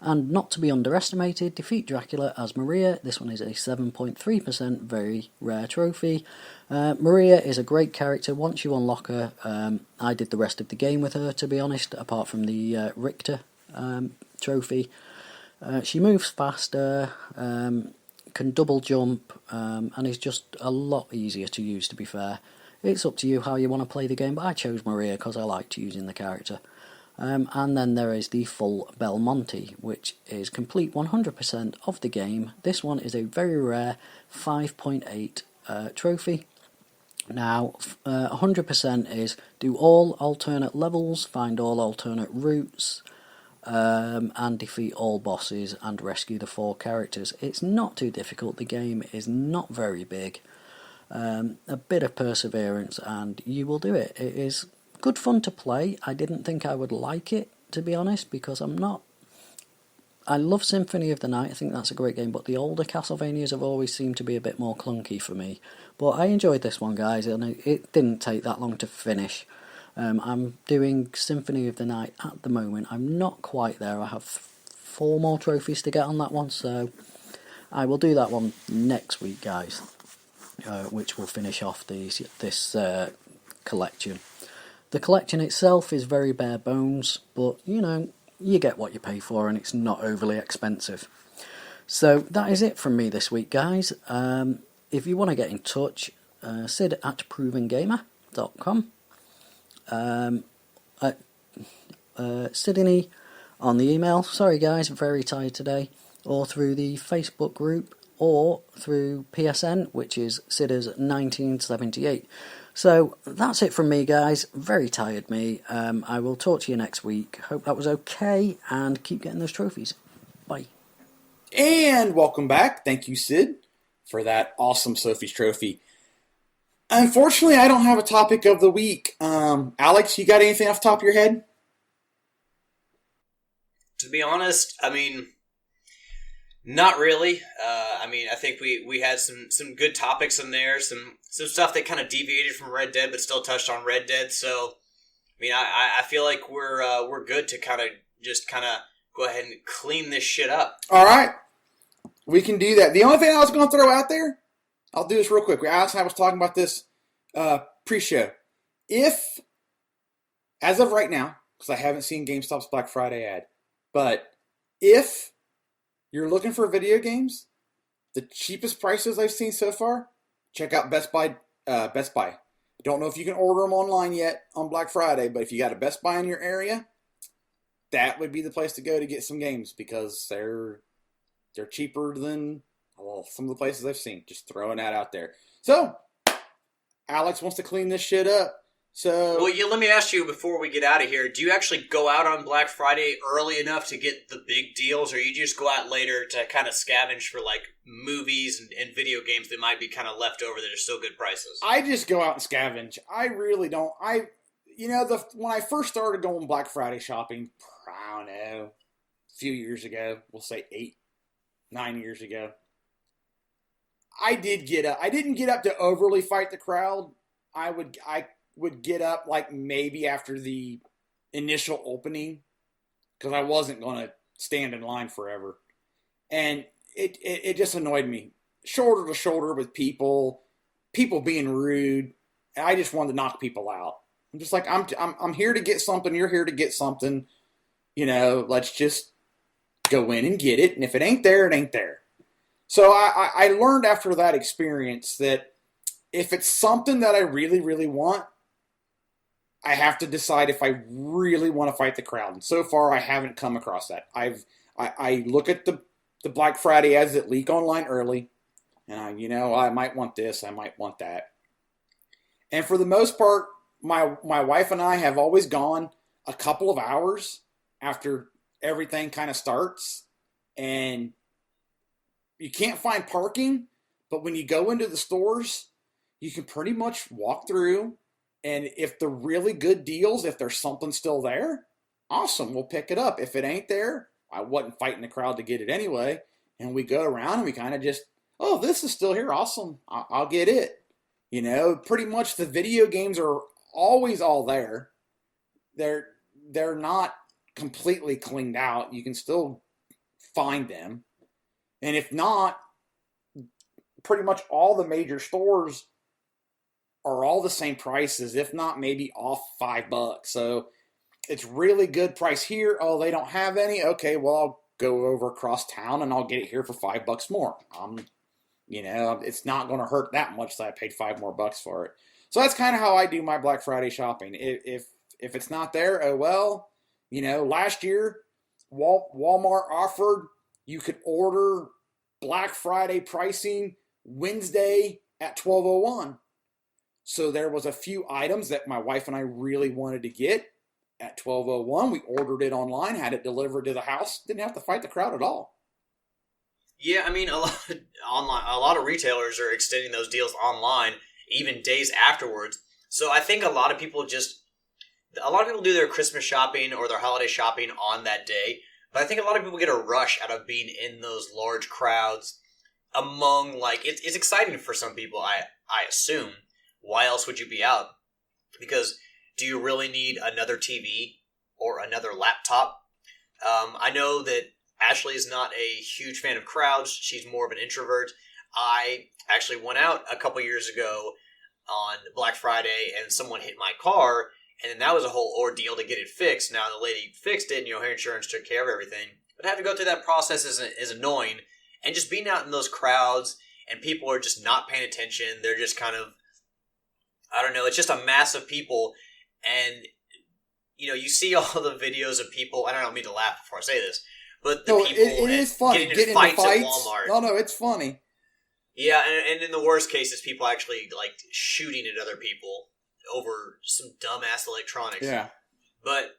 And not to be underestimated, defeat Dracula as Maria. This one is a 7.3% very rare trophy. Maria is a great character. Once you unlock her, I did the rest of the game with her, to be honest, apart from the Richter trophy. She moves faster, can double jump, and is just a lot easier to use, to be fair. It's up to you how you want to play the game, but I chose Maria because I liked using the character. And then there is the full Belmonte, which is complete 100% of the game. This one is a very rare 5.8 trophy. Now, 100% is do all alternate levels, find all alternate routes, and defeat all bosses and rescue the 4 characters. It's not too difficult. The game is not very big. A bit of perseverance and you will do it. It is good fun to play. I didn't think I would like it, to be honest, because I love Symphony of the Night. I think that's a great game, but the older Castlevanias have always seemed to be a bit more clunky for me. But I enjoyed this one, guys, and it didn't take that long to finish. I'm doing Symphony of the Night at the moment. I'm not quite there. I have 4 more trophies to get on that one, so I will do that one next week, guys, which will finish off this collection. The collection itself is very bare bones, but, you know, you get what you pay for and it's not overly expensive. So that is it from me this week, guys. If you want to get in touch, Sid at provengamer.com. Sydney on the email. Sorry, guys, very tired today. Or through the Facebook group, or through PSN, which is Sidders1978. So that's it from me, guys. Very tired me. I will talk to you next week. Hope that was okay, and keep getting those trophies. Bye. And welcome back. Thank you, Sid, for that awesome Sophie's Trophy. Unfortunately, I don't have a topic of the week. Alex, you got anything off the top of your head? To be honest, I mean, not really. I mean, I think we had some good topics in there, some stuff that kind of deviated from Red Dead, but still touched on Red Dead. So, I mean, I feel like we're good to kind of go ahead and clean this shit up. All right, we can do that. The only thing I was going to throw out there, I'll do this real quick. Alex and I was talking about this pre-show. If, as of right now, because I haven't seen GameStop's Black Friday ad, but if you're looking for video games, the cheapest prices I've seen so far, check out Best Buy. Don't know if you can order them online yet on Black Friday, but if you got a Best Buy in your area, that would be the place to go to get some games because they're cheaper than some of the places I've seen. Just throwing that out there. So, Alex wants to clean this shit up. So, well, let me ask you before we get out of here, do you actually go out on Black Friday early enough to get the big deals, or you just go out later to kind of scavenge for like movies and video games that might be kind of left over that are still good prices? I just go out and scavenge. I really don't. When I first started going Black Friday shopping, I don't know, a few years ago, we'll say 8-9 years ago, I didn't get up to overly fight the crowd. I would get up like maybe after the initial opening because I wasn't going to stand in line forever. And it just annoyed me. Shoulder to shoulder with people being rude. And I just wanted to knock people out. I'm just like, I'm here to get something. You're here to get something. Let's just go in and get it. And if it ain't there, it ain't there. So I learned after that experience that if it's something that I really, really want, I have to decide if I really want to fight the crowd. And so far, I haven't come across that. I look at the Black Friday ads that leak online early, and I might want this, I might want that. And for the most part, my wife and I have always gone a couple of hours after everything kind of starts, and you can't find parking, but when you go into the stores, you can pretty much walk through. And if they're really good deals, if there's something still there, awesome, we'll pick it up. If it ain't there, I wasn't fighting the crowd to get it anyway. And we go around and we kind of just, oh, this is still here, awesome, I'll get it. Pretty much the video games are always all there. They're not completely cleaned out. You can still find them. And if not, pretty much all the major stores are all the same prices, if not maybe off $5. So it's really good price here. Oh, they don't have any? Okay, well, I'll go over across town and I'll get it here for $5 more. It's not going to hurt that much that I paid $5 more for it. So that's kind of how I do my Black Friday shopping. If it's not there, oh well. Last year, Walmart offered you could order Black Friday pricing Wednesday at 12:01. So there was a few items that my wife and I really wanted to get at 12:01. We ordered it online, had it delivered to the house. Didn't have to fight the crowd at all. Yeah, I mean, a lot of retailers are extending those deals online, even days afterwards. So I think a lot of people do their Christmas shopping or their holiday shopping on that day. But I think a lot of people get a rush out of being in those large crowds among, it's exciting for some people, I assume. Why else would you be out? Because do you really need another TV or another laptop? I know that Ashley is not a huge fan of crowds. She's more of an introvert. I actually went out a couple years ago on Black Friday and someone hit my car, and then that was a whole ordeal to get it fixed. Now the lady fixed it, and her insurance took care of everything. But having to go through that process is annoying. And just being out in those crowds and people are just not paying attention. They're just kind of, I don't know, it's just a mass of people. And, you see all the videos of people, and I don't mean to laugh before I say this, but the people it is funny. getting into fights at Walmart. No, it's funny. Yeah, and in the worst cases, people actually, shooting at other people over some dumbass electronics. Yeah. But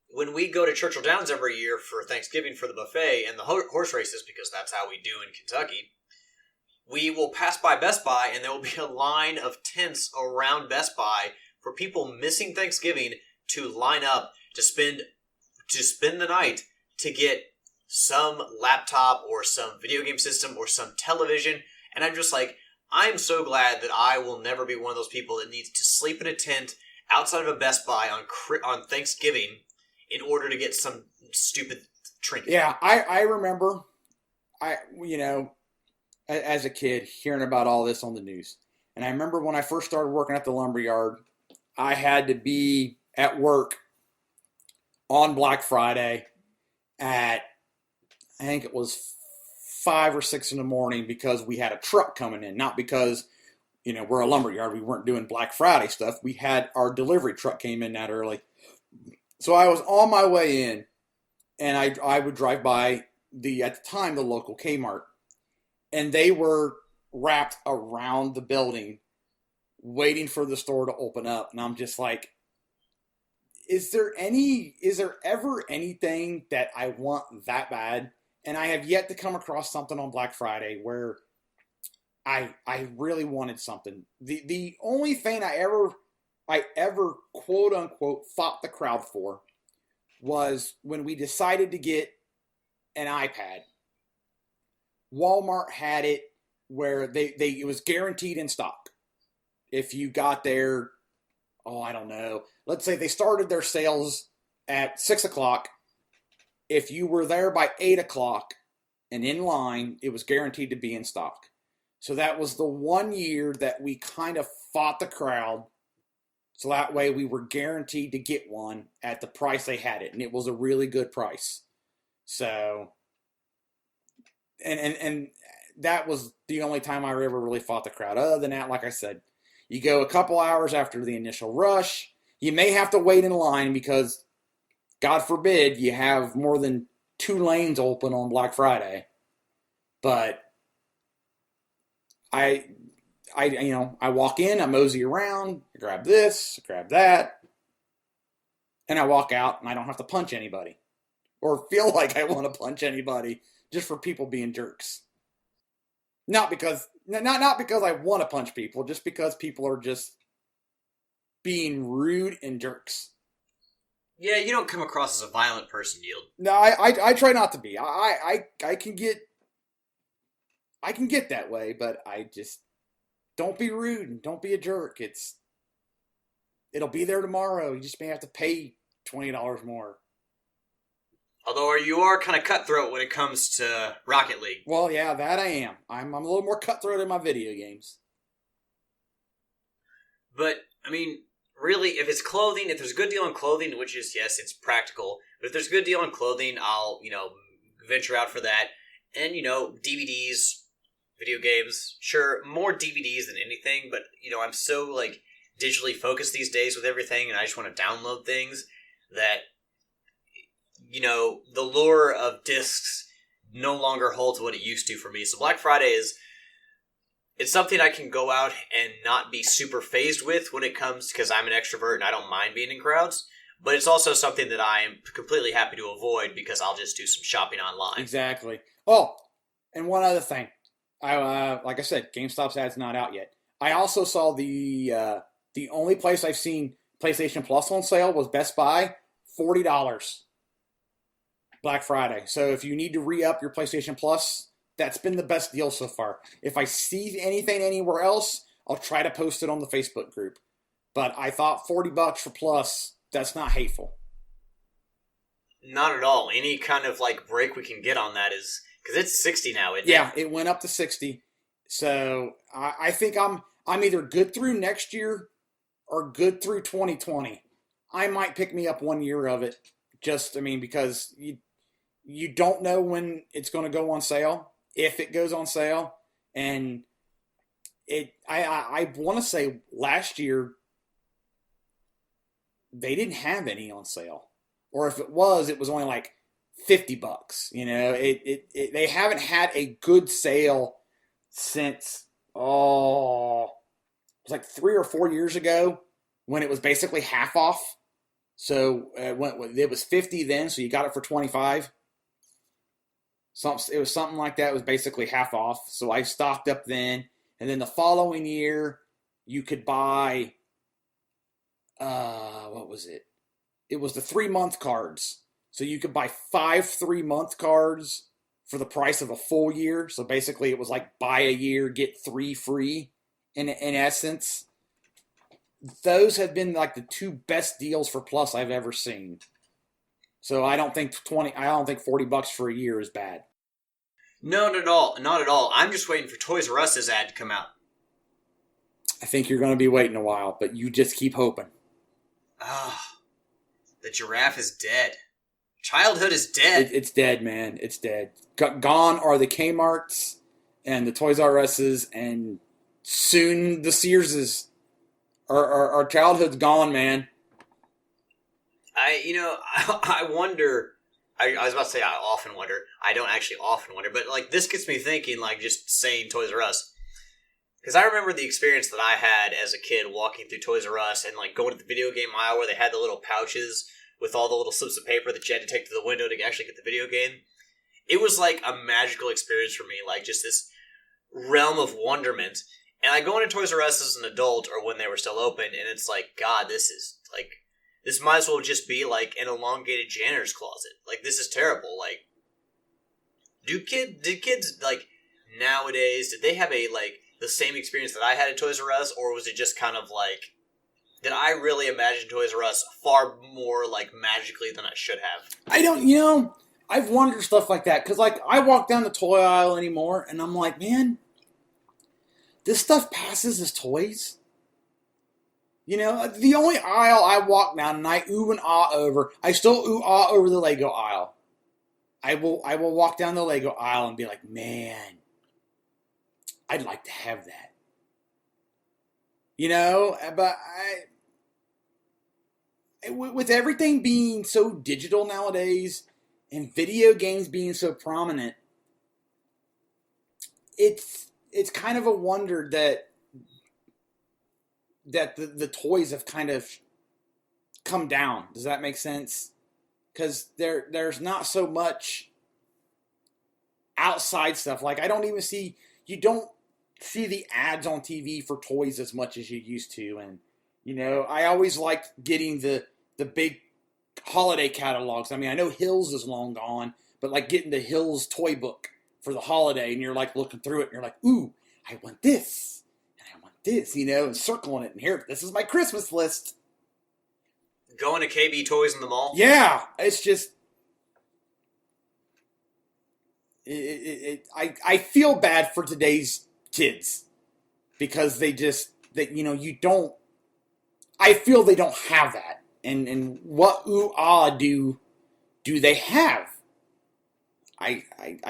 when we go to Churchill Downs every year for Thanksgiving for the buffet and the horse races, because that's how we do in Kentucky, we will pass by Best Buy, and there will be a line of tents around Best Buy for people missing Thanksgiving to line up to spend the night to get some laptop or some video game system or some television. And I'm just like, I'm so glad that I will never be one of those people that needs to sleep in a tent outside of a Best Buy on Thanksgiving in order to get some stupid trinket. Yeah, I remember, as a kid, hearing about all this on the news. And I remember when I first started working at the lumberyard, I had to be at work on Black Friday at, I think it was 5 or 6 in the morning, because we had a truck coming in. Not because, we're a lumberyard. We weren't doing Black Friday stuff. We had our delivery truck came in that early. So I was on my way in, and I would drive by at the time, the local Kmart. And they were wrapped around the building waiting for the store to open up. And I'm just like, is there ever anything that I want that bad? And I have yet to come across something on Black Friday where I really wanted something. The only thing I ever quote unquote fought the crowd for was when we decided to get an iPad. Walmart had it where it was guaranteed in stock. If you got there, I don't know. Let's say they started their sales at 6 o'clock. If you were there by 8 o'clock and in line, it was guaranteed to be in stock. So that was the one year that we kind of fought the crowd. So that way we were guaranteed to get one at the price they had it. And it was a really good price. So, and that was the only time I ever really fought the crowd. Other than that, like I said, you go a couple hours after the initial rush. You may have to wait in line because, God forbid, you have more than 2 lanes open on Black Friday. But I walk in, I mosey around, I grab this, I grab that, and I walk out, and I don't have to punch anybody or feel like I want to punch anybody just for people being jerks. Not because I want to punch people, just because people are just being rude and jerks. Yeah, you don't come across as a violent person, Yield. No, I try not to be. I can get that way, but I just don't be rude and don't be a jerk. It'll be there tomorrow. You just may have to pay $20 more. Although you are kind of cutthroat when it comes to Rocket League. Well, yeah, that I am. I'm a little more cutthroat in my video games. But, I mean, really, if it's clothing, if there's a good deal on clothing, which is, yes, it's practical, but if there's a good deal on clothing, I'll, venture out for that. And, DVDs, video games, sure, more DVDs than anything, but, I'm so, digitally focused these days with everything, and I just want to download things that, the lure of discs no longer holds what it used to for me. So Black Friday it's something I can go out and not be super phased with when it comes, because I'm an extrovert and I don't mind being in crowds. But it's also something that I am completely happy to avoid because I'll just do some shopping online. Exactly. Oh, and one other thing. Like I said, GameStop's ad's not out yet. I also saw the only place I've seen PlayStation Plus on sale was Best Buy, $40. Black Friday. So if you need to re-up your PlayStation Plus, that's been the best deal so far. If I see anything anywhere else, I'll try to post it on the Facebook group. But I thought $40 for Plus, that's not hateful. Not at all. Any kind of break we can get on that is, because it's 60 now, isn't it? Yeah, it went up to 60. So I think I'm either good through next year or good through 2020. I might pick me up 1 year of it. Because you don't know when it's going to go on sale, if it goes on sale. And I want to say last year they didn't have any on sale. Or if it was only $50. They haven't had a good sale since, it was 3 or 4 years ago when it was basically half off. So it was 50 then, so you got it for 25. It was something like that. It was basically half off. So I stocked up then, and then the following year you could buy. What was it? It was the 3-month cards. So you could buy 5 3-month cards for the price of a full year. So basically it was like buy a year, get 3 free in essence. Those have been like the 2 best deals for Plus I've ever seen. So I don't think $40 for a year is bad. No, not at all. Not at all. I'm just waiting for Toys R Us' ad to come out. I think you're going to be waiting a while, but you just keep hoping. The giraffe is dead. Childhood is dead. It's dead, man. It's dead. Gone are the Kmarts and the Toys R Us's, and soon the Searses. Our childhood's gone, man. I wonder. I was about to say I often wonder. I don't actually often wonder, but like this gets me thinking. Like just saying Toys R Us, because I remember the experience that I had as a kid walking through Toys R Us and like going to the video game aisle where they had the little pouches with all the little slips of paper that you had to take to the window to actually get the video game. It was like a magical experience for me, like just this realm of wonderment. And I go into Toys R Us as an adult, or when they were still open, and it's like, God, this might as well just be like an elongated janitor's closet. Like, this is terrible. Like, did kids, like, nowadays, did they have the same experience that I had at Toys R Us, or was it just kind of like, did I really imagine Toys R Us far more, like, magically than I should have? I don't, I've wondered stuff like that, because, like, I walk down the toy aisle anymore, and I'm like, man, this stuff passes as toys. The only aisle I walk down and I ooh and ah over, I still ooh ah over the Lego aisle. I will walk down the Lego aisle and be like, man, I'd like to have that. But with everything being so digital nowadays and video games being so prominent, it's kind of a wonder that the toys have kind of come down. Does that make sense? Because there's not so much outside stuff. Like, you don't see the ads on TV for toys as much as you used to. And, I always liked getting the big holiday catalogs. I mean, I know Hills is long gone, but like getting the Hills toy book for the holiday, and you're like looking through it and you're like, ooh, I want this. This, and circling it, and here, this is my Christmas list. Going to KB Toys in the mall? Yeah, it's just, I feel bad for today's kids, because I feel they don't have that, and what ooh ah do they have? I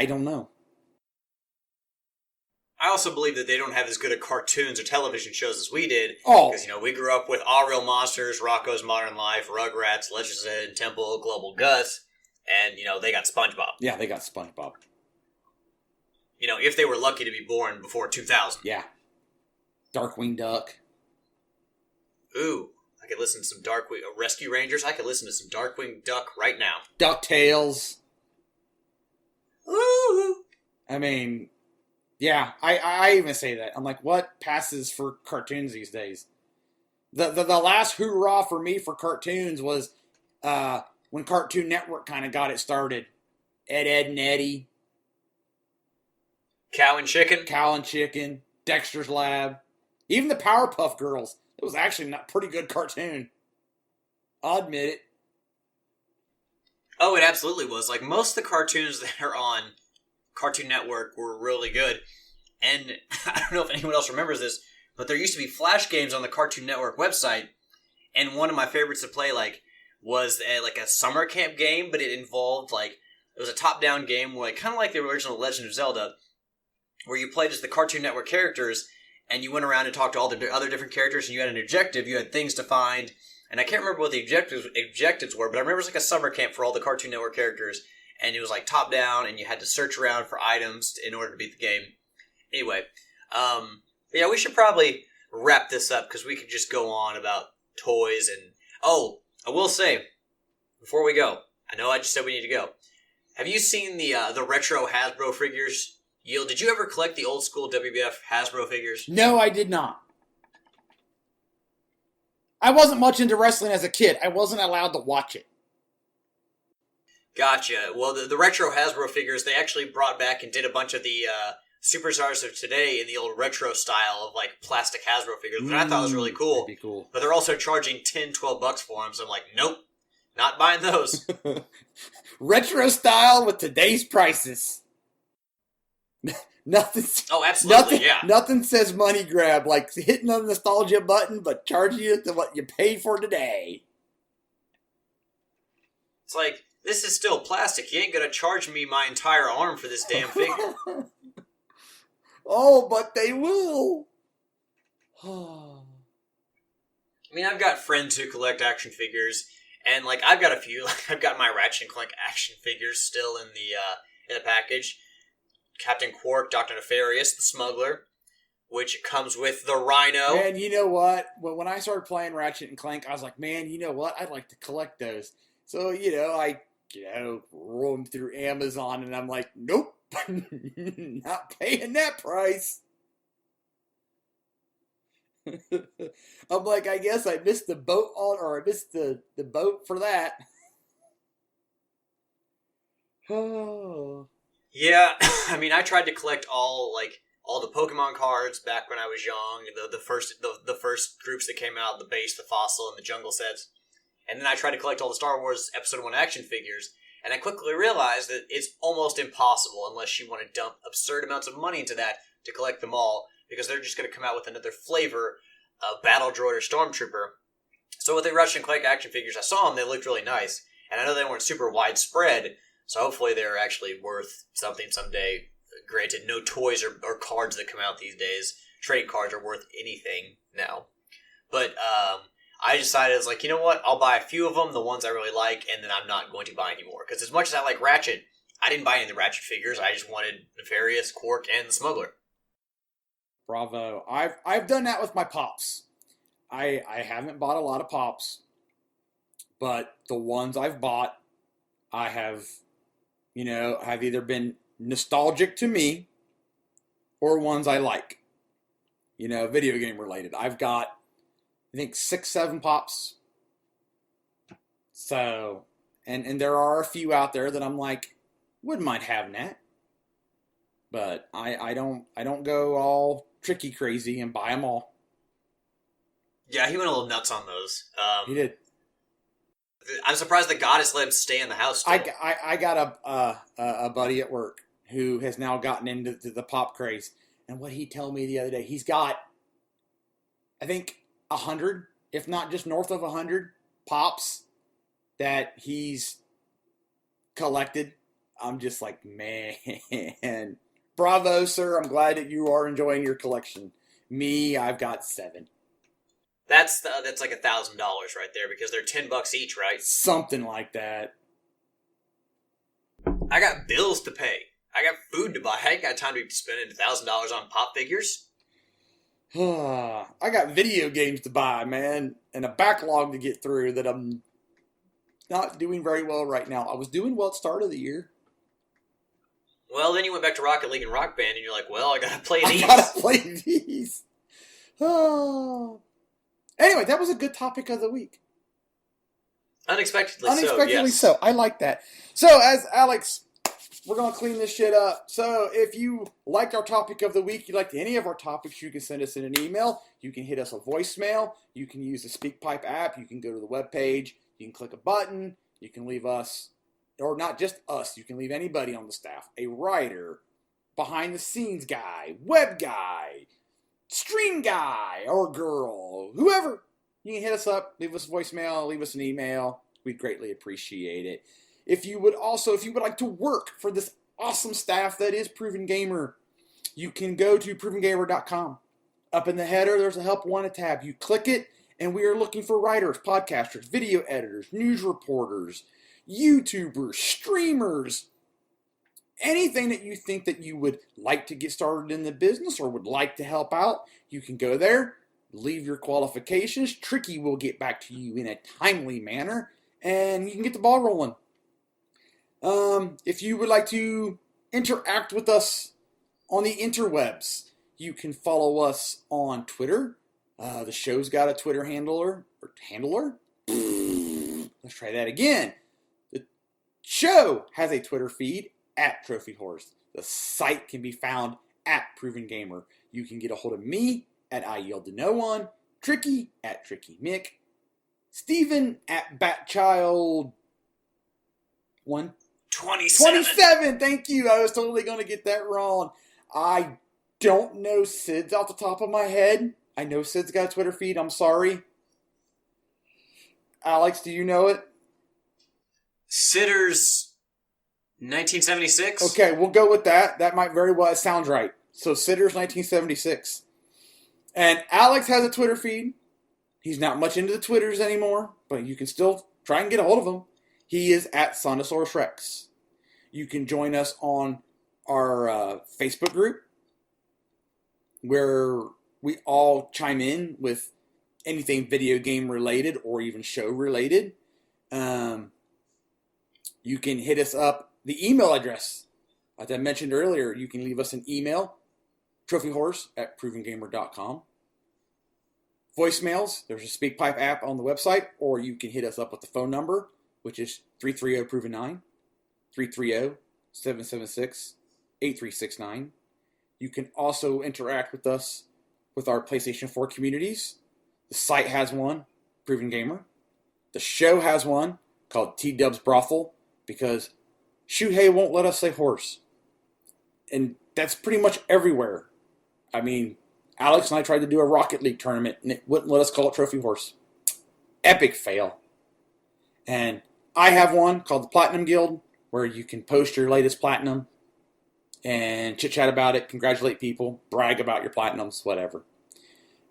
don't know. I also believe that they don't have as good at cartoons or television shows as we did. Oh. Because, we grew up with All Real Monsters, Rocko's Modern Life, Rugrats, Legends of the Hidden Temple, Global Gus, and, they got SpongeBob. Yeah, they got SpongeBob. If they were lucky to be born before 2000. Yeah. Darkwing Duck. Ooh, I could listen to some Darkwing... Rescue Rangers, I could listen to some Darkwing Duck right now. DuckTales. Ooh. I mean... Yeah, I even say that. I'm like, what passes for cartoons these days? The last hoorah for me for cartoons was when Cartoon Network kind of got it started. Ed, and Eddie. Cow and Chicken. Dexter's Lab. Even the Powerpuff Girls. It was actually a pretty good cartoon. I'll admit it. Oh, it absolutely was. Like, most of the cartoons that are on Cartoon Network were really good. And I don't know if anyone else remembers this, but there used to be Flash games on the Cartoon Network website, and one of my favorites to play was a summer camp game, but it involved it was a top-down game where kind of like the original Legend of Zelda, where you played as the Cartoon Network characters, and you went around and talked to all the other different characters, and you had an objective, you had things to find, and I can't remember what the objectives were, but I remember it was like a summer camp for all the Cartoon Network characters. And it was top down, and you had to search around for items in order to beat the game. Anyway, yeah, we should probably wrap this up, because we could just go on about toys. And I will say, before we go, I know I just said we need to go. Have you seen the retro Hasbro figures? Yield, did you ever collect the old school WWF Hasbro figures? No, I did not. I wasn't much into wrestling as a kid. I wasn't allowed to watch it. Gotcha. Well, the retro Hasbro figures, they actually brought back and did a bunch of the superstars of today in the old retro style of like plastic Hasbro figures, which I thought was really cool. That'd be cool. But they're also charging $10-12 for them, so I'm like, nope, not buying those. Retro style with today's prices. Nothing. Oh, absolutely, Nothing says money grab like hitting the nostalgia button, but charging you to what you paid for today. It's like, this is still plastic. You ain't gonna charge me my entire arm for this damn figure. Oh, but they will. I mean, I've got friends who collect action figures, and like I've got a few. Like I've got my Ratchet and Clank action figures still in the package. Captain Quark, Dr. Nefarious, the Smuggler, which comes with the Rhino. Man, you know what? When I started playing Ratchet and Clank, I was like, man, you know what? I'd like to collect those. So, I roll them through Amazon, and I'm like, nope, not paying that price. I'm like, I guess I missed the boat I missed the boat for that. Oh. Yeah, I mean, I tried to collect all the Pokemon cards back when I was young, the first groups that came out, the base, the fossil, and the jungle sets. And then I tried to collect all the Star Wars Episode 1 action figures, and I quickly realized that it's almost impossible unless you want to dump absurd amounts of money into that to collect them all, because they're just going to come out with another flavor of Battle Droid or Stormtrooper. So with the Ratchet and Clank action figures, I saw them, they looked really nice, and I know they weren't super widespread, so hopefully they're actually worth something someday. Granted, no toys or cards that come out these days. Trading cards are worth anything now. But I decided, I was like, you know what? I'll buy a few of them, the ones I really like, and then I'm not going to buy any more. Because as much as I like Ratchet, I didn't buy any of the Ratchet figures. I just wanted Nefarious, Quark, and the Smuggler. Bravo. I've done that with my Pops. I haven't bought a lot of Pops, but the ones I've bought, I have either been nostalgic to me or ones I like. Video game related. I've got, I think, 6-7 Pops. So, and there are a few out there that I'm like, wouldn't mind having that. But I don't go all tricky crazy and buy them all. Yeah, he went a little nuts on those. He did. I'm surprised the Goddess let him stay in the house still. I got a buddy at work who has now gotten into the Pop craze. And what he told me the other day, he's got, I think, 100, if not just north of 100 Pops that he's collected. I'm just like, man, bravo, sir. I'm glad that you are enjoying your collection. Me, I've got 7. That's like $1,000 right there, because they're $10 each, right? Something like that. I got bills to pay. I got food to buy. I ain't got time to be spending $1,000 on Pop figures. I got video games to buy, man, and a backlog to get through that I'm not doing very well right now. I was doing well at the start of the year. Well, then you went back to Rocket League and Rock Band, and you're like, well, I gotta play these. I gotta play these. Anyway, that was a good topic of the week. Unexpectedly so. I like that. So, as Alex, we're going to clean this shit up. So, if you liked our topic of the week, you liked any of our topics, you can send us in an email. You can hit us a voicemail. You can use the SpeakPipe app. You can go to the webpage. You can click a button. You can leave us, or not just us, you can leave anybody on the staff, a writer, behind-the-scenes guy, web guy, stream guy or girl, whoever. You can hit us up, leave us a voicemail, leave us an email. We'd greatly appreciate it. If you would like to work for this awesome staff that is Proven Gamer, you can go to provengamer.com. Up in the header, there's a Help Wanted tab. You click it, and we are looking for writers, podcasters, video editors, news reporters, YouTubers, streamers, anything that you think that you would like to get started in the business or would like to help out, you can go there, leave your qualifications. Tricky will get back to you in a timely manner, and you can get the ball rolling. If you would like to interact with us on the interwebs, you can follow us on Twitter. The show's got a Twitter handler. Let's try that again. show has a Twitter feed at Trophy Horse. The site can be found at Proven Gamer. You can get a hold of me at I Yield to No One, Tricky at Tricky Mick, Steven at Batchild 127. Thank you. I was totally going to get that wrong. I don't know Sid's off the top of my head. I know Sid's got a Twitter feed. I'm sorry. Alex, do you know it? Sitters 1976? Okay, we'll go with that. That might very well sound right. So Sitters 1976. And Alex has a Twitter feed. He's not much into the Twitters anymore, but you can still try and get a hold of him. He is at Sonosaurus Rex. You can join us on our Facebook group, where we all chime in with anything video game related or even show related. You can hit us up. The email address, as I mentioned earlier, you can leave us an email, trophyhorse@provengamer.com. Voicemails, there's a SpeakPipe app on the website, or you can hit us up with the phone number, which is 330-PROVEN9, 330-776-8369. You can also interact with us with our PlayStation 4 communities. The site has one, Proven Gamer. The show has one called T-Dub's Brothel, because Shuhei won't let us say horse. And that's pretty much everywhere. I mean, Alex and I tried to do a Rocket League tournament, and it wouldn't let us call it Trophy Horse. Epic fail. And I have one called the Platinum Guild, where you can post your latest platinum and chit-chat about it, congratulate people, brag about your platinums, whatever.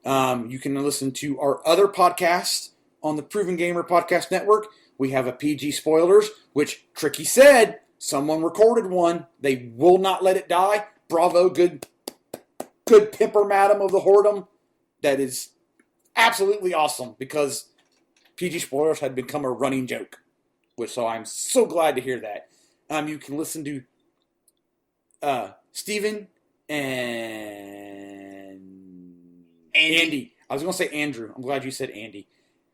You can listen to our other podcasts on the Proven Gamer Podcast Network. We have a PG Spoilers, which Tricky said someone recorded one. They will not let it die. Bravo, good pimper madam of the whoredom. That is absolutely awesome, because PG Spoilers had become a running joke. So I'm so glad to hear that. You can listen to Steven and Andy. I was going to say Andrew. I'm glad you said Andy.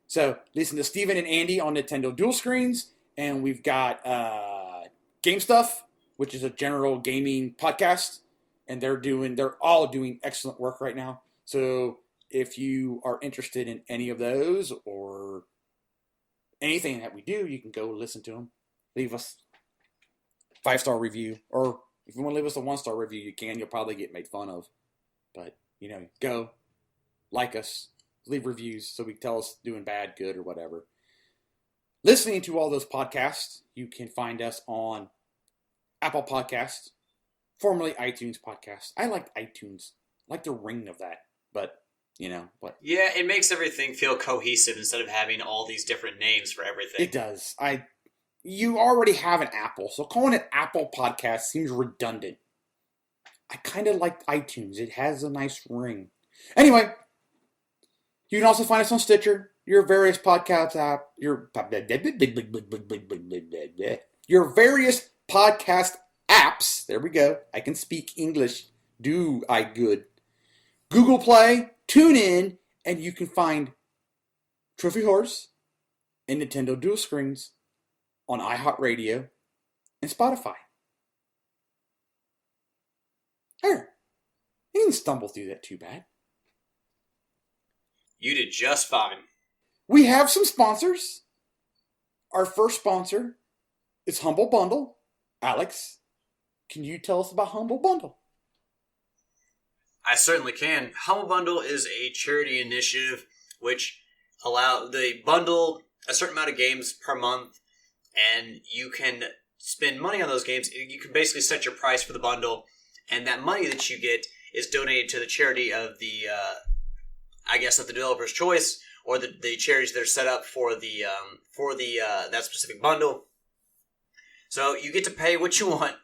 So listen to Steven and Andy on Nintendo Dual Screens. And we've got Game Stuff, which is a general gaming podcast. And they're all doing excellent work right now. So if you are interested in any of those or anything that we do, you can go listen to them. Leave us a 5-star review. Or if you want to leave us a 1-star review, you can. You'll probably get made fun of. But, go. Like us. Leave reviews so we can tell us doing bad, good, or whatever. Listening to all those podcasts, you can find us on Apple Podcasts, formerly iTunes Podcasts. I like iTunes. I like the ring of that. But, what? Yeah, it makes everything feel cohesive instead of having all these different names for everything. It does. You already have an Apple, so calling it Apple Podcast seems redundant. I kind of like iTunes. It has a nice ring. Anyway, you can also find us on Stitcher, your various podcast app, your various podcast apps. There we go. I can speak English. Do I good. Google Play, TuneIn, and you can find Trophy Horse and Nintendo Dual Screens on iHeartRadio and Spotify. There. You didn't stumble through that too bad. You did just fine. We have some sponsors. Our first sponsor is Humble Bundle. Alex, can you tell us about Humble Bundle? I certainly can. Humble Bundle is a charity initiative which they bundle a certain amount of games per month, and you can spend money on those games. You can basically set your price for the bundle, and that money that you get is donated to the charity of the of the developer's choice, or the charities that are set up for that specific bundle. So you get to pay what you want.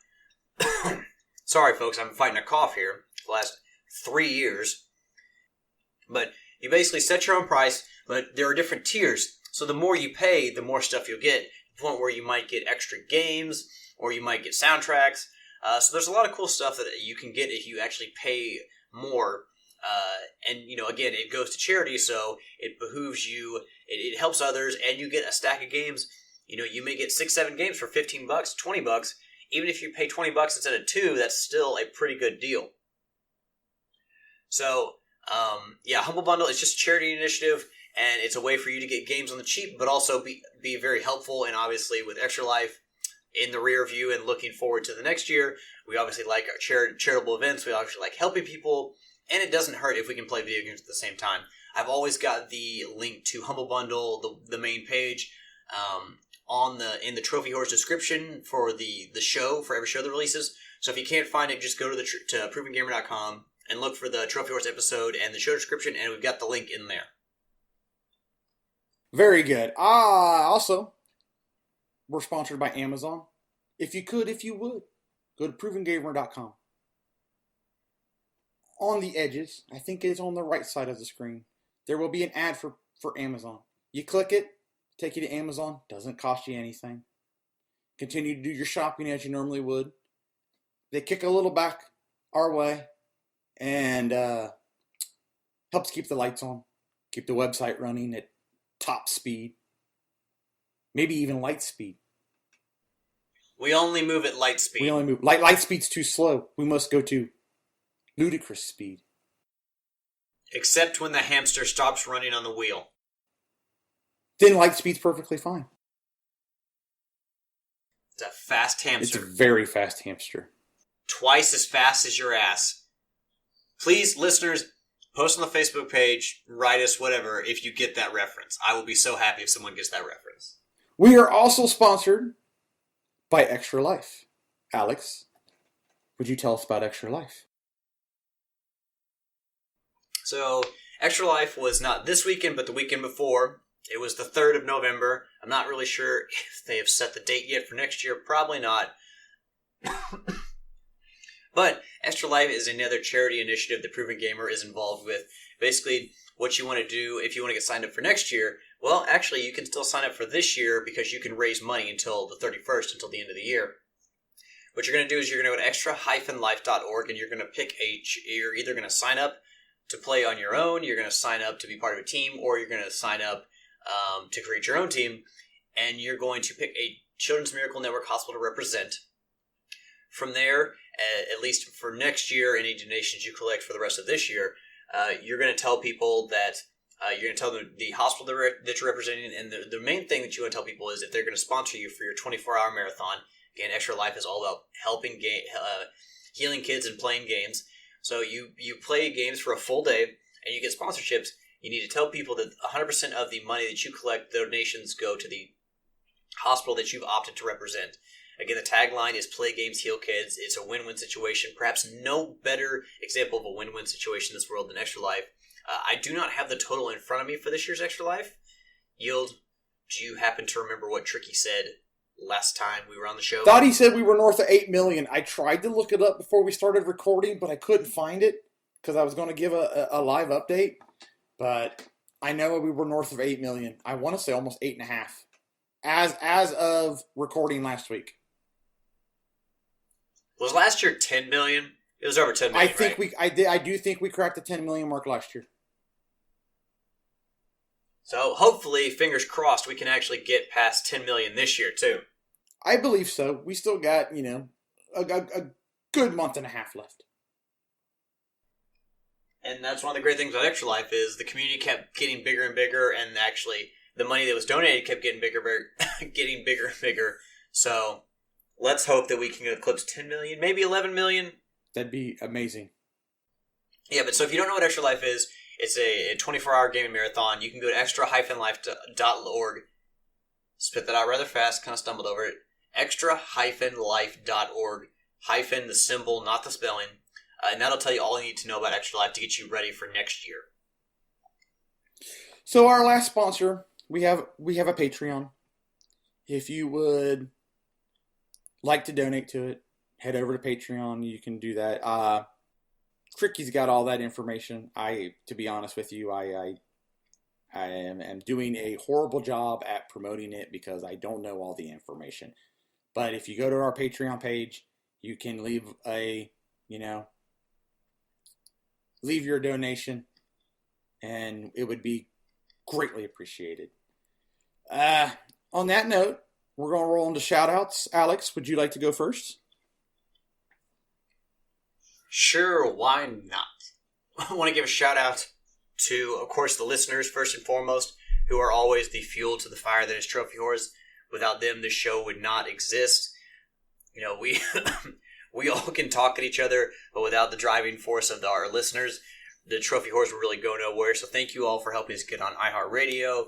Sorry, folks, I'm fighting a cough here for the last 3 years. But you basically set your own price, but there are different tiers. So the more you pay, the more stuff you'll get. To the point where you might get extra games, or you might get soundtracks. So there's a lot of cool stuff that you can get if you actually pay more. And again, it goes to charity, so it behooves you. It helps others, and you get a stack of games You may get 6-7 games for $15, $20. Even if you pay $20 instead of $2, that's still a pretty good deal. So, Humble Bundle is just a charity initiative, and it's a way for you to get games on the cheap, but also be very helpful. And obviously, with Extra Life in the rear view and looking forward to the next year, we obviously like our charitable events. We obviously like helping people, and it doesn't hurt if we can play video games at the same time. I've always got the link to Humble Bundle, the main page, in the Trophy Horse description for the show, for every show that releases. So if you can't find it, just go to provengamer.com and look for the Trophy Horse episode and the show description, and we've got the link in there. Very good. Also, we're sponsored by Amazon. If you would, go to provengamer.com. On the edges, I think it's on the right side of the screen, there will be an ad for Amazon. You click it, take you to Amazon, doesn't cost you anything. Continue to do your shopping as you normally would. They kick a little back our way and helps keep the lights on, keep the website running at top speed, maybe even light speed. We only move at light speed. We only move. Light speed's too slow. We must go to ludicrous speed. Except when the hamster stops running on the wheel. Then light speed's perfectly fine. It's a fast hamster. It's a very fast hamster. Twice as fast as your ass. Please, listeners, post on the Facebook page, write us, whatever, if you get that reference. I will be so happy if someone gets that reference. We are also sponsored by Extra Life. Alex, would you tell us about Extra Life? So, Extra Life was not this weekend, but the weekend before. It was the 3rd of November. I'm not really sure if they have set the date yet for next year. Probably not. But Extra Life is another charity initiative that Proven Gamer is involved with. Basically, what you want to do if you want to get signed up for next year, well, actually, you can still sign up for this year because you can raise money until the 31st, until the end of the year. What you're going to do is you're going to go to extra-life.org and you're going to pick you're either going to sign up to play on your own, you're going to sign up to be part of a team, or you're going to sign up to create your own team, and you're going to pick a Children's Miracle Network hospital to represent. From there, at least for next year, any donations you collect for the rest of this year, you're going to tell people that you're going to tell them the hospital that you're representing, and the main thing that you want to tell people is if they're going to sponsor you for your 24-hour marathon. Again, Extra Life is all about helping healing kids and playing games. So you play games for a full day, and you get sponsorships. You need to tell people that 100% of the money that you collect, the donations, go to the hospital that you've opted to represent. Again, the tagline is Play Games, Heal Kids. It's a win-win situation. Perhaps no better example of a win-win situation in this world than Extra Life. I do not have the total in front of me for this year's Extra Life. Yield, do you happen to remember what Tricky said last time we were on the show? Thought he said we were north of 8 million. I tried to look it up before we started recording, but I couldn't find it because I was going to give a live update. But I know we were north of 8 million. I want to say almost 8.5 as of recording last week. Was last year 10 million? It was over 10 million, I do think we cracked the 10 million mark last year. So hopefully, fingers crossed, we can actually get past 10 million this year too. I believe so. We still got, a good month and a half left. And that's one of the great things about Extra Life is the community kept getting bigger and bigger, and actually the money that was donated kept getting bigger and bigger. So let's hope that we can eclipse 10 million, maybe 11 million. That'd be amazing. Yeah, but so if you don't know what Extra Life is, it's a 24-hour gaming marathon. You can go to extra-life.org. Spit that out rather fast, kind of stumbled over it. extra-life.org, hyphen the symbol, not the spelling. And that'll tell you all you need to know about Extra Life to get you ready for next year. So our last sponsor, we have a Patreon. If you would like to donate to it, head over to Patreon. You can do that. Tricky's got all that information. To be honest with you, I am doing a horrible job at promoting it because I don't know all the information. But if you go to our Patreon page, you can leave leave your donation, and it would be greatly appreciated. On that note, we're going to roll into shout-outs. Alex, would you like to go first? Sure, why not? I want to give a shout-out to, of course, the listeners, first and foremost, who are always the fuel to the fire that is Trophy Whores. Without them, this show would not exist. You know, we we all can talk at each other, but without the driving force of our listeners, the Trophy Whores would really go nowhere. So thank you all for helping us get on iHeartRadio,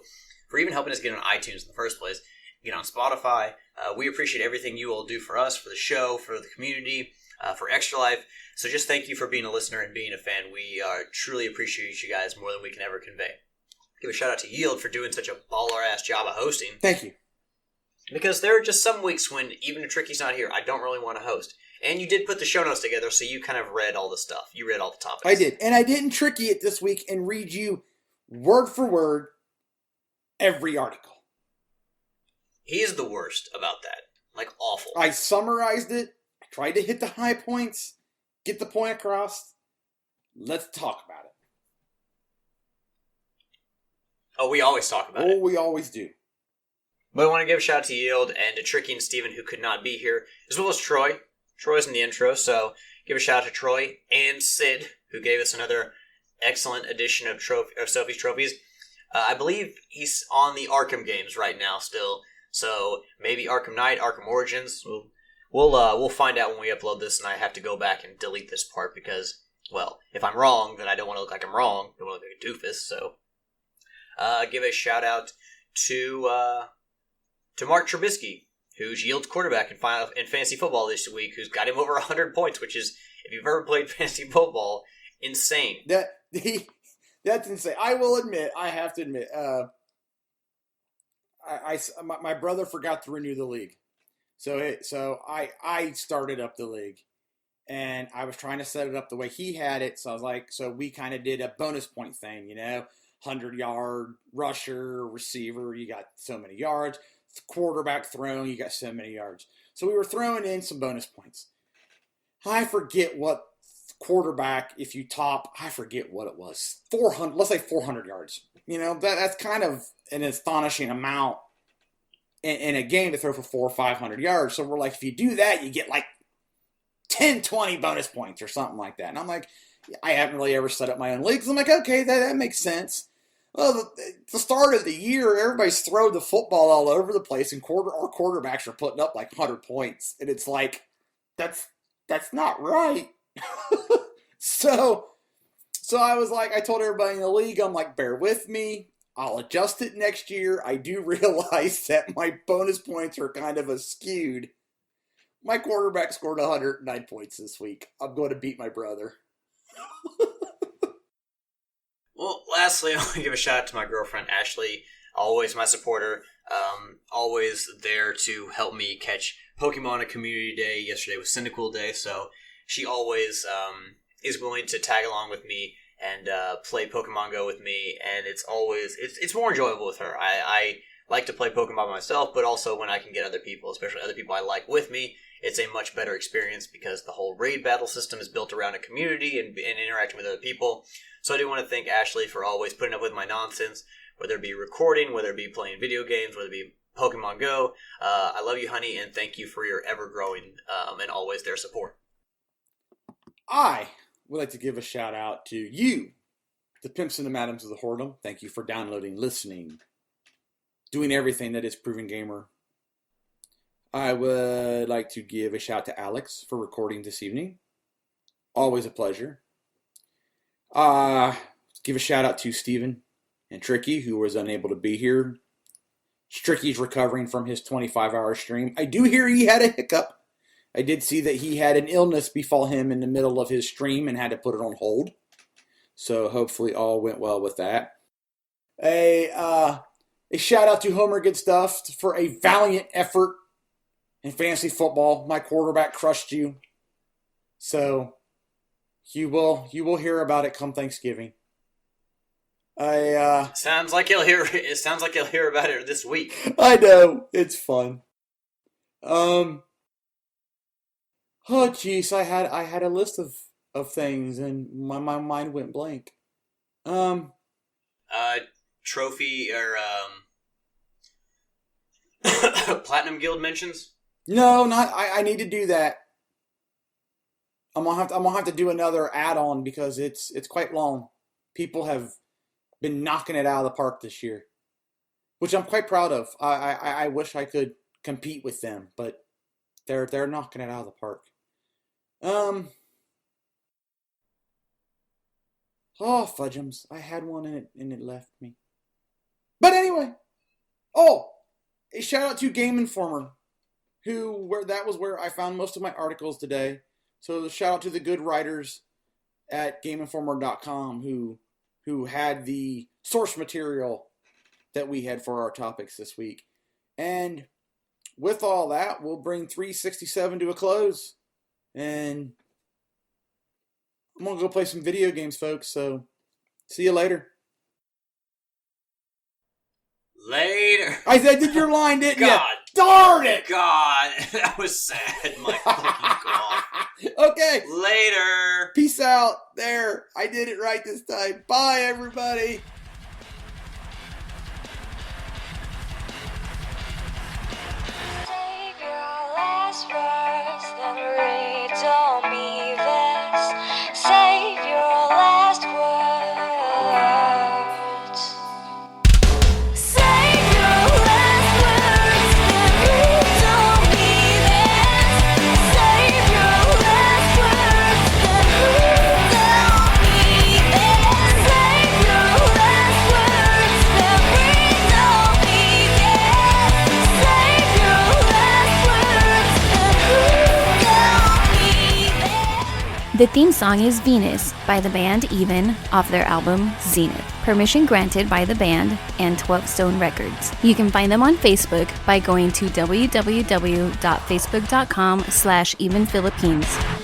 for even helping us get on iTunes in the first place, get on Spotify. We appreciate everything you all do for us, for the show, for the community, for Extra Life. So just thank you for being a listener and being a fan. We truly appreciate you guys more than we can ever convey. Give a shout out to Yield for doing such a baller-ass job of hosting. Thank you. Because there are just some weeks when, even if Tricky's not here, I don't really want to host. And you did put the show notes together, so you kind of read all the stuff. You read all the topics. I did. And I didn't tricky it this week and read you word for word every article. He's the worst about that. Like, awful. I summarized it. I tried to hit the high points, get the point across. Let's talk about it. Oh, we always talk about it. Oh, we always do. But I want to give a shout out to Yield and to Tricky and Steven, who could not be here, as well as Troy. Troy's in the intro, so give a shout out to Troy and Sid, who gave us another excellent edition of Sophie's Trophies. I believe he's on the Arkham games right now still, so maybe Arkham Knight, Arkham Origins. We'll find out when we upload this, and I have to go back and delete this part because, well, if I'm wrong, then I don't want to look like I'm wrong. I don't want to look like a doofus, so give a shout out to Mark Trubisky, who's Yield's quarterback in fantasy football this week, who's got him over 100 points, which is, if you've ever played fantasy football, insane. That's insane. I will admit, I have to admit, my brother forgot to renew the league. So I started up the league, and I was trying to set it up the way he had it. So I was like, so we kind of did a bonus point thing, 100-yard rusher, receiver, you got so many yards. Quarterback thrown, you got so many yards. So we were throwing in some bonus points. I forget what quarterback, if you top, I forget what it was. 400, let's say 400 yards. That's kind of an astonishing amount in a game to throw for 400 or 500 yards. So we're like, if you do that, you get like 10, 20 bonus points or something like that. And I'm like, I haven't really ever set up my own leagues. I'm like, okay, that makes sense. Well, the start of the year, everybody's throwing the football all over the place, and our quarterbacks are putting up like 100 points, and it's like, that's not right. So I was like, I told everybody in the league, I'm like, bear with me. I'll adjust it next year. I do realize that my bonus points are kind of skewed. My quarterback scored 109 points this week. I'm going to beat my brother. Well, lastly, I want to give a shout out to my girlfriend, Ashley, always my supporter, always there to help me catch Pokemon at Community Day. Yesterday was Cyndaquil Day, so she always is willing to tag along with me and play Pokemon Go with me, and it's more enjoyable with her. I like to play Pokemon myself, but also when I can get other people, especially other people I like with me, it's a much better experience because the whole raid battle system is built around a community and interacting with other people. So I do want to thank Ashley for always putting up with my nonsense, whether it be recording, whether it be playing video games, whether it be Pokemon Go. I love you, honey, and thank you for your ever-growing and always there support. I would like to give a shout out to you, the pimps and the madams of the whoredom. Thank you for downloading, listening, doing everything that is Proven Gamer. I would like to give a shout to Alex for recording this evening. Always a pleasure. Give a shout out to Steven and Tricky, who was unable to be here. Tricky's recovering from his 25-hour stream. I do hear he had a hiccup. I did see that he had an illness befall him in the middle of his stream and had to put it on hold. So hopefully all went well with that. A shout out to Homer Good Stuff for a valiant effort in fantasy football. My quarterback crushed you. So you will hear about it come Thanksgiving. Sounds like you'll hear about it this week. I know, it's fun. Oh jeez, I had a list of things and my mind went blank. Trophy or Platinum Guild mentions? No, not. I need to do that. I'm gonna have to do another add-on because it's quite long. People have been knocking it out of the park this year, which I'm quite proud of. I wish I could compete with them, but they're knocking it out of the park. Oh, fudgems. I had one and it left me. But anyway. Oh, a shout out to Game Informer, that was where I found most of my articles today. So the shout out to the good writers at GameInformer.com who had the source material that we had for our topics this week. And with all that, we'll bring 367 to a close. And I'm going to go play some video games, folks. So see you later. Later. I did your line, didn't you? God. Darn it. God. That was sad. My fucking God. Okay. Later. Peace out. There. I did it right this time. Bye, everybody. Save your last words, then read on me this. Save your last words. Save your last words, then read on me this. Save your last words, then read on me this. Save your last words, then read on me this. Save your last words, then read on me this. The theme song is Venus by the band Even off their album Zenith. Permission granted by the band and 12 Stone Records. You can find them on Facebook by going to www.facebook.com/evenphilippines.